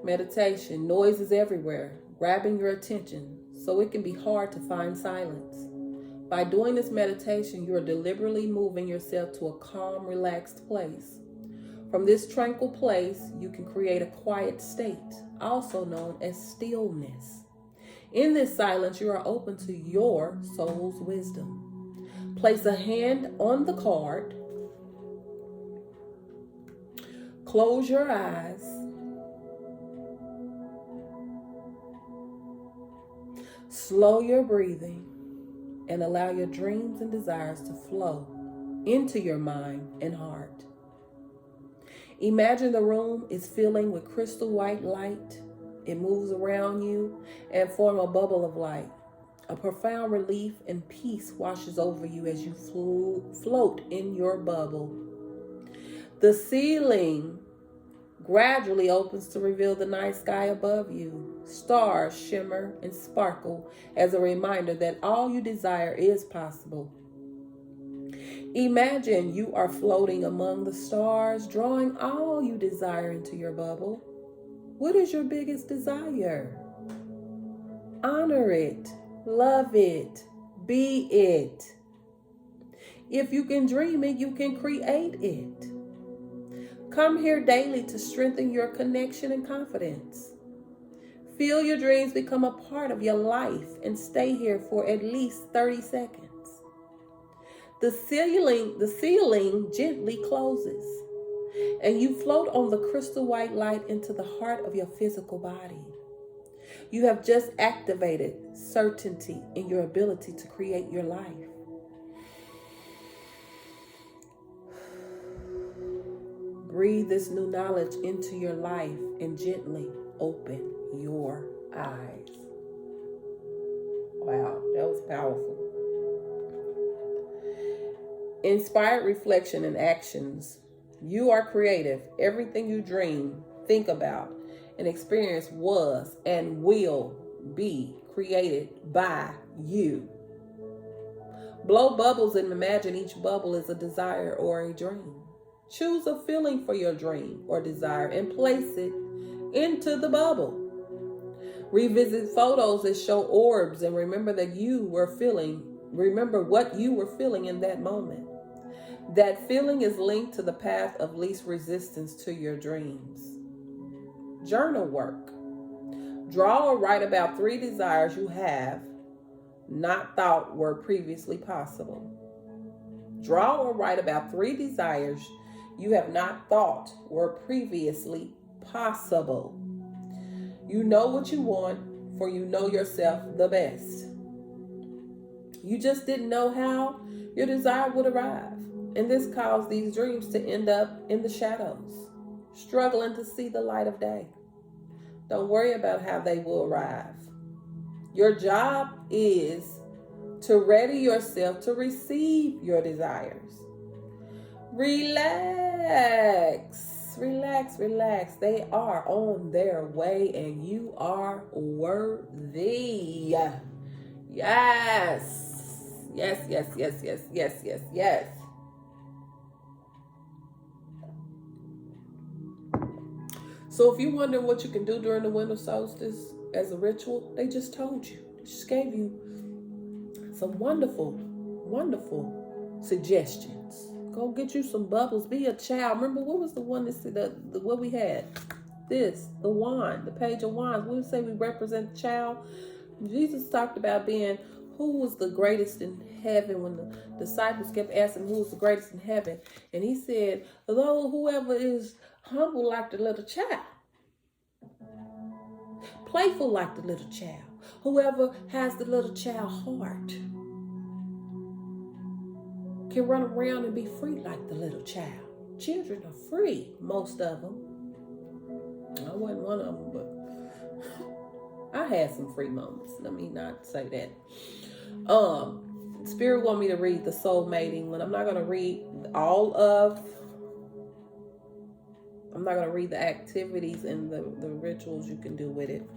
Meditation. Noise is everywhere, grabbing your attention, so it can be hard to find silence. By doing this meditation, you are deliberately moving yourself to a calm, relaxed place. From this tranquil place, you can create a quiet state, also known as stillness. In this silence, you are open to your soul's wisdom. Place a hand on the card. Close your eyes. Slow your breathing. And allow your dreams and desires to flow into your mind and heart. Imagine the room is filling with crystal white light. It moves around you and forms a bubble of light. A profound relief and peace washes over you as you float in your bubble. The ceiling gradually opens to reveal the night sky above you. Stars shimmer and sparkle as a reminder that all you desire is possible. Imagine you are floating among the stars, drawing all you desire into your bubble. What is your biggest desire? Honor it, love it, be it. If you can dream it, you can create it. Come here daily to strengthen your connection and confidence. Feel your dreams become a part of your life and stay here for at least 30 seconds. The ceiling gently closes and you float on the crystal white light into the heart of your physical body. You have just activated certainty in your ability to create your life. Breathe this new knowledge into your life and gently open your eyes. Wow, that was powerful. Inspired reflection and actions. You are creative. Everything you dream, think about, and experience was and will be created by you. Blow bubbles and imagine each bubble is a desire or a dream. Choose a feeling for your dream or desire and place it into the bubble. Revisit photos that show orbs and remember what you were feeling in that moment. That feeling is linked to the path of least resistance to your dreams. Journal work. Draw or write about 3 desires you have not thought were previously possible. Draw or write about 3 desires you have not thought were previously possible. You know what you want, for you know yourself the best. You just didn't know how your desire would arrive. And this caused these dreams to end up in the shadows, struggling to see the light of day. Don't worry about how they will arrive. Your job is to ready yourself to receive your desires. Relax, relax, relax. They are on their way and you are worthy. Yes, yes, yes, yes, yes, yes, yes, yes. So if you wonder what you can do during the winter solstice as a ritual, they just told you. They just gave you some wonderful, wonderful suggestions. Go get you some bubbles. Be a child. Remember, what was the one that what we had? The wand, the page of wands. We would say we represent the child. Jesus talked about being who was the greatest in heaven when the disciples kept asking who was the greatest in heaven. And he said, although whoever is humble like the little child, playful like the little child, whoever has the little child heart, can run around and be free like the little child. Children are free, most of them. I wasn't one of them, but I had some free moments. Let me not say that. Spirit want me to read the soul mating one. I'm not going to read the activities and the rituals you can do with it.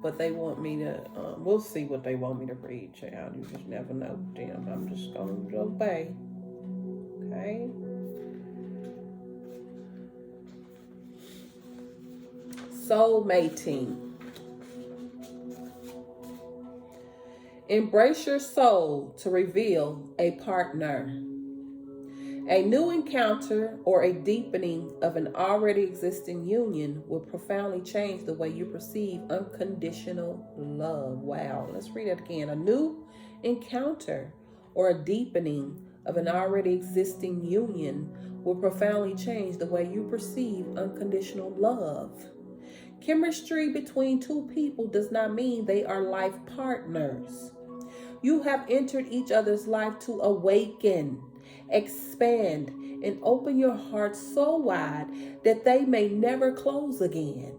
But they want me to, we'll see what they want me to read, child. You just never know them. I'm just going to obey. Okay? Soul mating. Embrace your soul to reveal a partner. A new encounter or a deepening of an already existing union will profoundly change the way you perceive unconditional love. Wow, let's read that again. A new encounter or a deepening of an already existing union will profoundly change the way you perceive unconditional love. Chemistry between two people does not mean they are life partners. You have entered each other's life to awaken, expand, and open your heart so wide that they may never close again.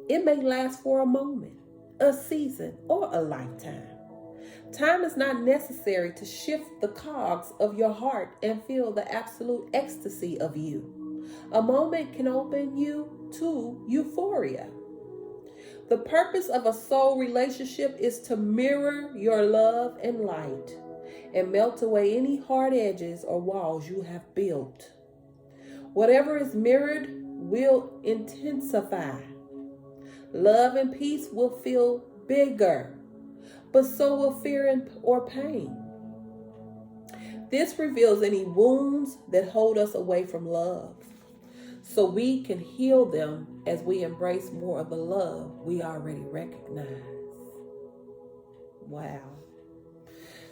It may last for a moment, a season, or a lifetime. Time is not necessary to shift the cogs of your heart and feel the absolute ecstasy of you. A moment can open you to euphoria. The purpose of a soul relationship is to mirror your love and light and melt away any hard edges or walls you have built. Whatever is mirrored will intensify. Love and peace will feel bigger, but so will fear or pain. This reveals any wounds that hold us away from love, so we can heal them as we embrace more of the love we already recognize. Wow.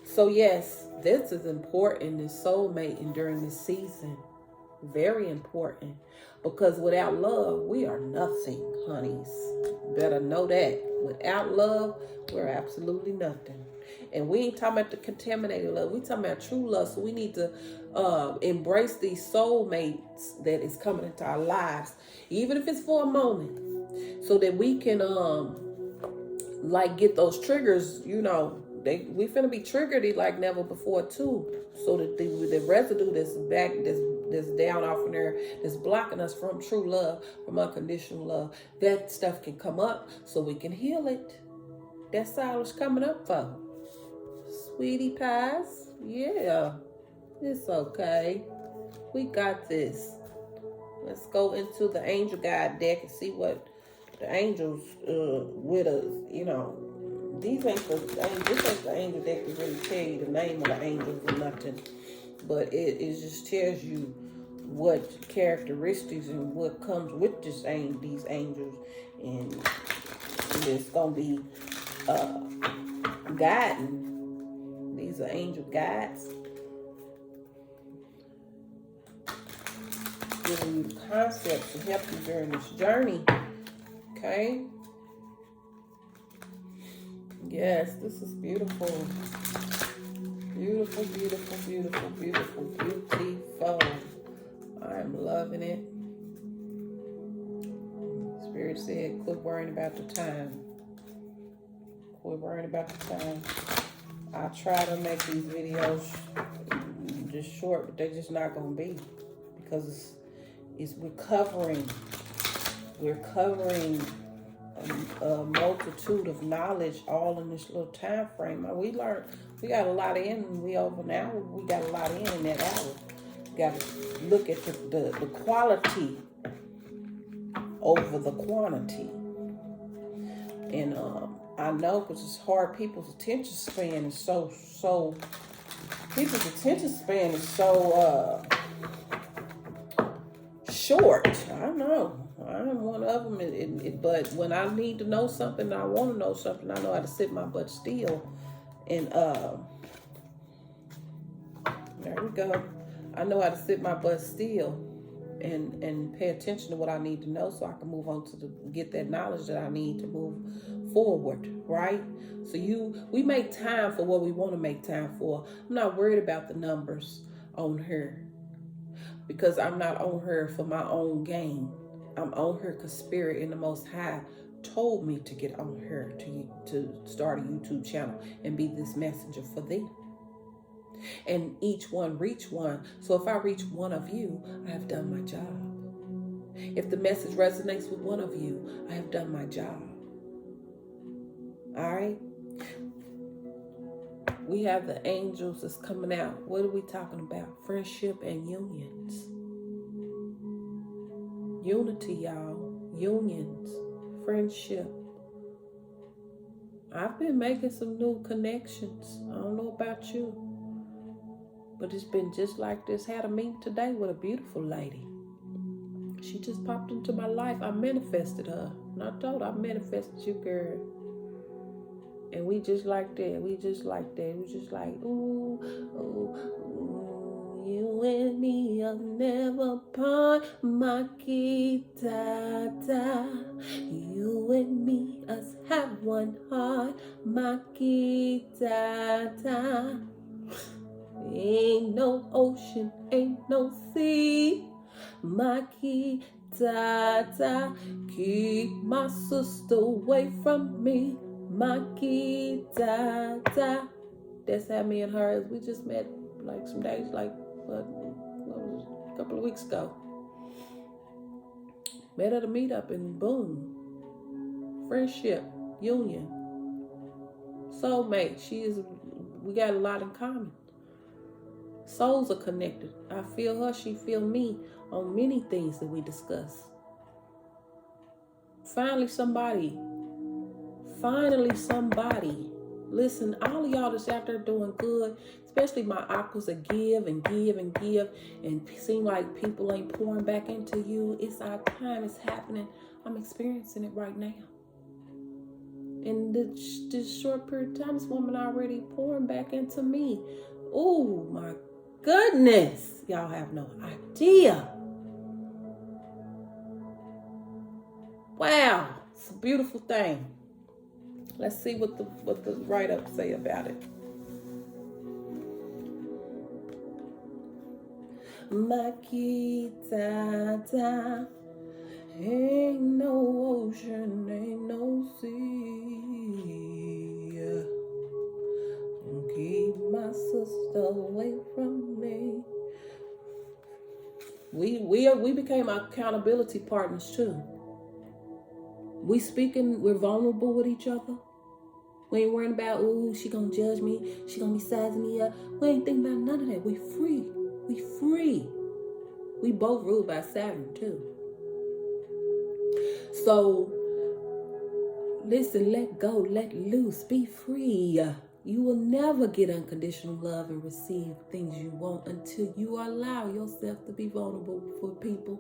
So yes, this is important, this soulmating during this season. Very important. Because without love, we are nothing, honeys. Better know that. Without love, we're absolutely nothing. And we ain't talking about the contaminated love. We talking about true love. So we need to embrace these soulmates that is coming into our lives, even if it's for a moment, so that we can like get those triggers. You know, we finna be triggered like never before too. So that the residue that's back, that's down off in there, that's blocking us from true love, from unconditional love, that stuff can come up so we can heal it. That's all it's coming up for. Sweetie pies, yeah, it's okay. We got this. Let's go into the angel guide deck and see what the angels with us, you know. This ain't the angel deck to really tell you the name of the angels or nothing. But it just tells you what characteristics and what comes with these angels. And it's going to be guiding. These are angel guides. Giving you the concepts to help you during this journey. Okay? Yes, this is beautiful. Beautiful, beautiful, beautiful, beautiful, beautiful. I am loving it. Spirit said, quit worrying about the time. Quit worrying about the time. I try to make these videos just short, but they're just not going to be. Because we're covering a multitude of knowledge all in this little time frame. We got a lot in, we got a lot in that hour. We got to look at the quality over the quantity. And I know because it's hard, people's attention span is so short. I don't know. I'm one of them. But when I need to know something, I want to know something, I know how to sit my butt still. And there we go. I know how to sit my butt still and pay attention to what I need to know so I can move on to get that knowledge that I need to move forward, right? So we make time for what we want to make time for. I'm not worried about the numbers on her because I'm not on her for my own gain. I'm on her because Spirit in the Most High told me to get on her to start a YouTube channel and be this messenger for thee. And each one reach one. So if I reach one of you, I have done my job. If the message resonates with one of you, I have done my job. All right? We have the angels that's coming out. What are we talking about? Friendship and unions. Unity, y'all. Unions. Friendship. I've been making some new connections. I don't know about you. But it's been just like this. Had a meeting today with a beautiful lady. She just popped into my life. I manifested her. And I told her, I manifested you, girl. And we just like that. We just like that. We just like, ooh, ooh, ooh, you and me, I'll never part, my kita. You and me, us have one heart, my kita. Ain't no ocean, ain't no sea, my kita. Keep my sister away from me, my kita. That's how me and her, we just met like some days, like a couple of weeks ago. Met at a meetup and boom. Friendship, union, soulmate. We got a lot in common. Souls are connected. I feel her, she feel me on many things that we discuss. Finally somebody. Listen, all of y'all that's out there doing good, especially my aquas that give and give and give, and seem like people ain't pouring back into you. It's our time. It's happening. I'm experiencing it right now. In this short period of time, this woman already pouring back into me. Oh my goodness, y'all have no idea. Wow, it's a beautiful thing. Let's see what the write-up say about it. My kita, ain't no ocean, ain't no sea. Keep my sister away from me. We became accountability partners too. We're vulnerable with each other. We ain't worrying about, ooh, she gonna judge me, she gonna be sizing me up. We ain't thinking about none of that. We free. We both ruled by Saturn too. So listen, let go, let loose, be free. You will never get unconditional love and receive things you want until you allow yourself to be vulnerable for people.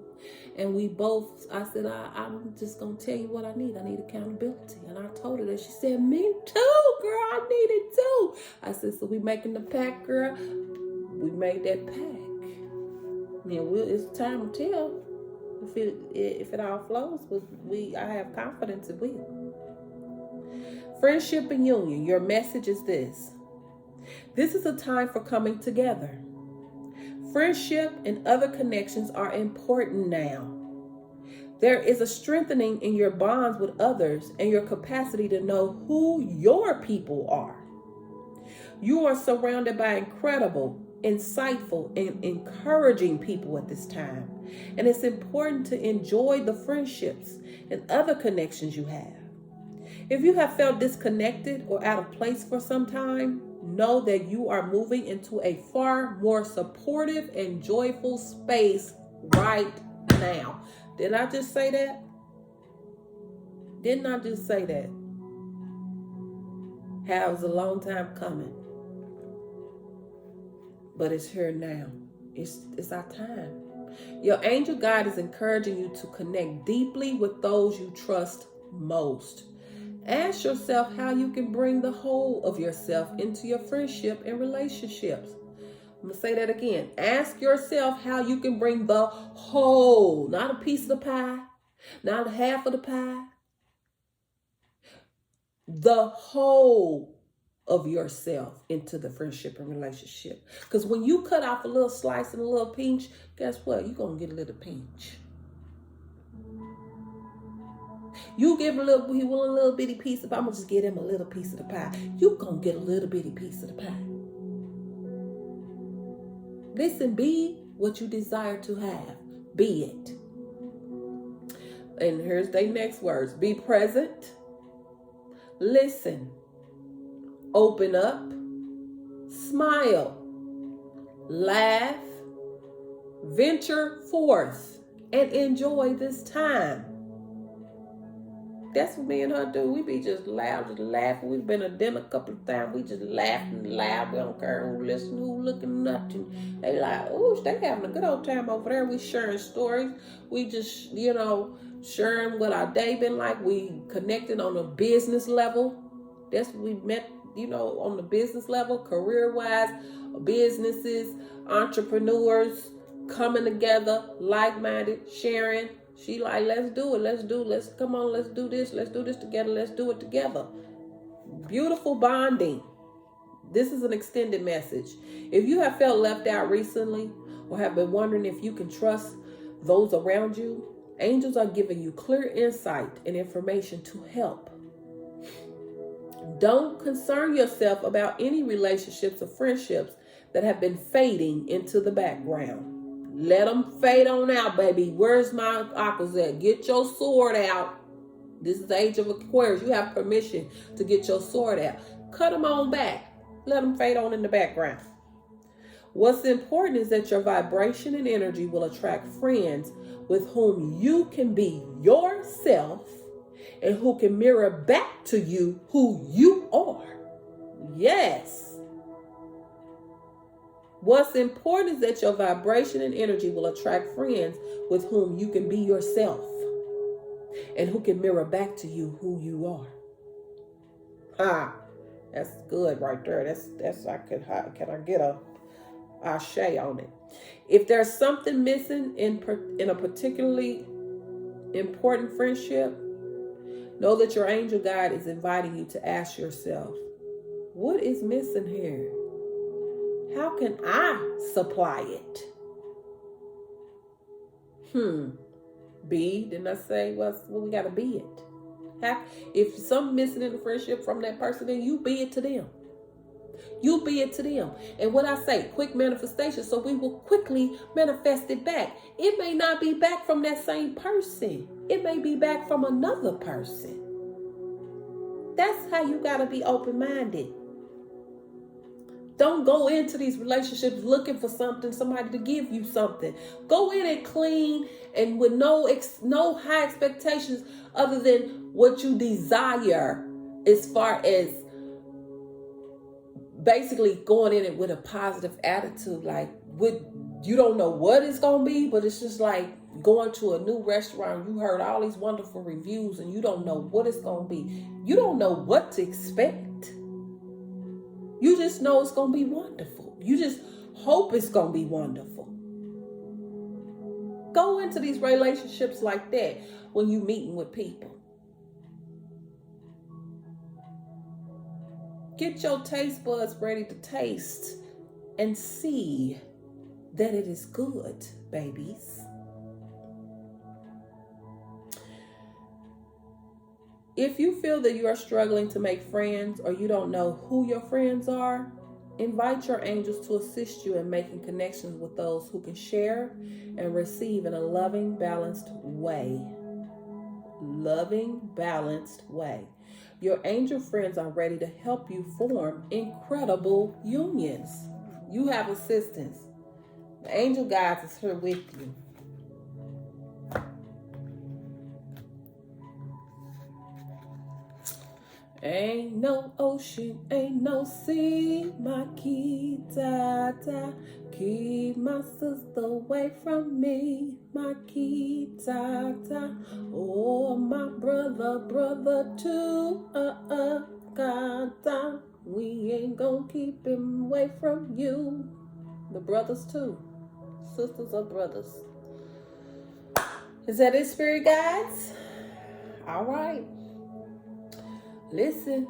And we both, I said, I'm just going to tell you what I need. I need accountability. And I told her that. She said, me too, girl. I need it too. I said, so we making the pact, girl. We made that pact. And it's time to tell if it all flows. But I have confidence it will. Friendship and union, your message is this. This is a time for coming together. Friendship and other connections are important now. There is a strengthening in your bonds with others and your capacity to know who your people are. You are surrounded by incredible, insightful, and encouraging people at this time. And it's important to enjoy the friendships and other connections you have. If you have felt disconnected or out of place for some time, know that you are moving into a far more supportive and joyful space right now. Didn't I just say that? It was a long time coming. But it's here now. It's our time. Your angel guide is encouraging you to connect deeply with those you trust most. Ask yourself how you can bring the whole of yourself into your friendship and relationships. I'm going to say that again. Ask yourself how you can bring the whole, not a piece of the pie, not a half of the pie, the whole of yourself into the friendship and relationship. Because when you cut off a little slice and a little pinch, guess what? You're going to get a little pinch. You give he want a little bitty piece of pie. I'm going to just give him a little piece of the pie. You're going to get a little bitty piece of the pie. Listen, be what you desire to have. Be it. And here's their next words. Be present. Listen. Open up. Smile. Laugh. Venture forth. And enjoy this time. That's what me and her do. We be just loud, just laughing. We've been to dinner a couple of times. We just laughing loud. We don't care who listen, who looking, nothing. They like, oh, they having a good old time over there. We sharing stories. We just, sharing what our day been like. We connected on a business level. That's what we met, on the business level, career-wise, businesses, entrepreneurs coming together, like-minded, sharing. She like, let's do it. Let's do this. Let's do this together. Let's do it together. Beautiful bonding. This is an extended message. If you have felt left out recently or have been wondering if you can trust those around you, angels are giving you clear insight and information to help. Don't concern yourself about any relationships or friendships that have been fading into the background. Let them fade on out, baby. Where's my aquas at? Get your sword out. This is the age of Aquarius. You have permission to get your sword out. Cut them on back. Let them fade on in the background. What's important is that your vibration and energy will attract friends with whom you can be yourself and who can mirror back to you who you are. Yes. What's important is that your vibration and energy will attract friends with whom you can be yourself and who can mirror back to you who you are. That's good right there. Can I get a ashe on it? If there's something missing in a particularly important friendship, know that your angel guide is inviting you to ask yourself, what is missing here? How can I supply it? Didn't I say, we got to be it? If something missing in the friendship from that person, then you be it to them. You be it to them. And what I say, quick manifestation, so we will quickly manifest it back. It may not be back from that same person. It may be back from another person. That's how you got to be open-minded. Don't go into these relationships looking for somebody to give you something. Go in and clean and with no high expectations other than what you desire, as far as basically going in it with a positive attitude. Like, you don't know what it's going to be, but it's just like going to a new restaurant. You heard all these wonderful reviews and you don't know what it's going to be. You don't know what to expect. You just know it's going to be wonderful. You just hope it's going to be wonderful. Go into these relationships like that when you're meeting with people. Get your taste buds ready to taste and see that it is good, babies. If you feel that you are struggling to make friends or you don't know who your friends are, invite your angels to assist you in making connections with those who can share and receive in a loving, balanced way. Loving, balanced way. Your angel friends are ready to help you form incredible unions. You have assistance. The angel guides is here with you. Ain't no ocean, ain't no sea, Makita, Keep my sister away from me, my Kitata. Oh, my brother too. Kata. We ain't gonna keep him away from you. The brothers too. Sisters or brothers. Is that it, spirit guides? All right. Listen.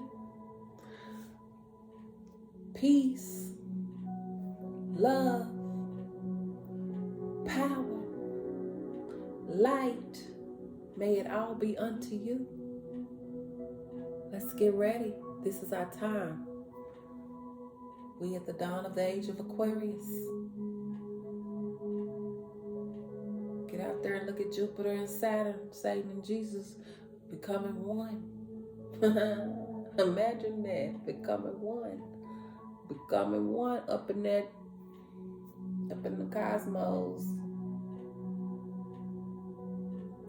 Peace, love, power, light, may it all be unto you. Let's get ready. This is our time. We at the dawn of the age of Aquarius. Get out there and look at Jupiter and Saturn, Satan and Jesus becoming one. Imagine that, becoming one. Becoming one up in the cosmos.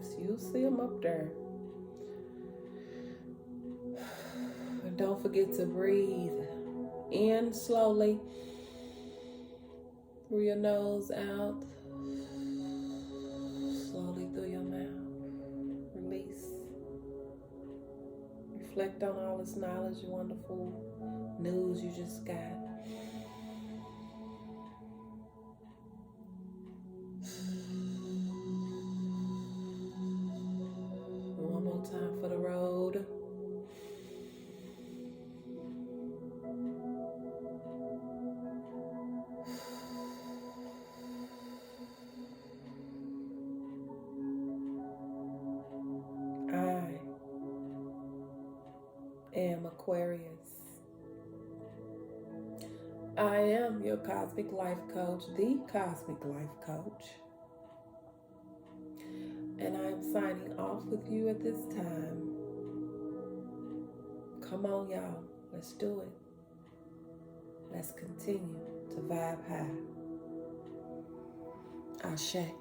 So you'll see them up there. And don't forget to breathe in slowly through your nose, out slowly through your mouth. Release. Reflect on all this knowledge, wonderful news you just got. One more time for the road. I am Aquarius. I am your cosmic life coach, the cosmic life coach. And I'm signing off with you at this time. Come on, y'all. Let's do it. Let's continue to vibe high. Ashe.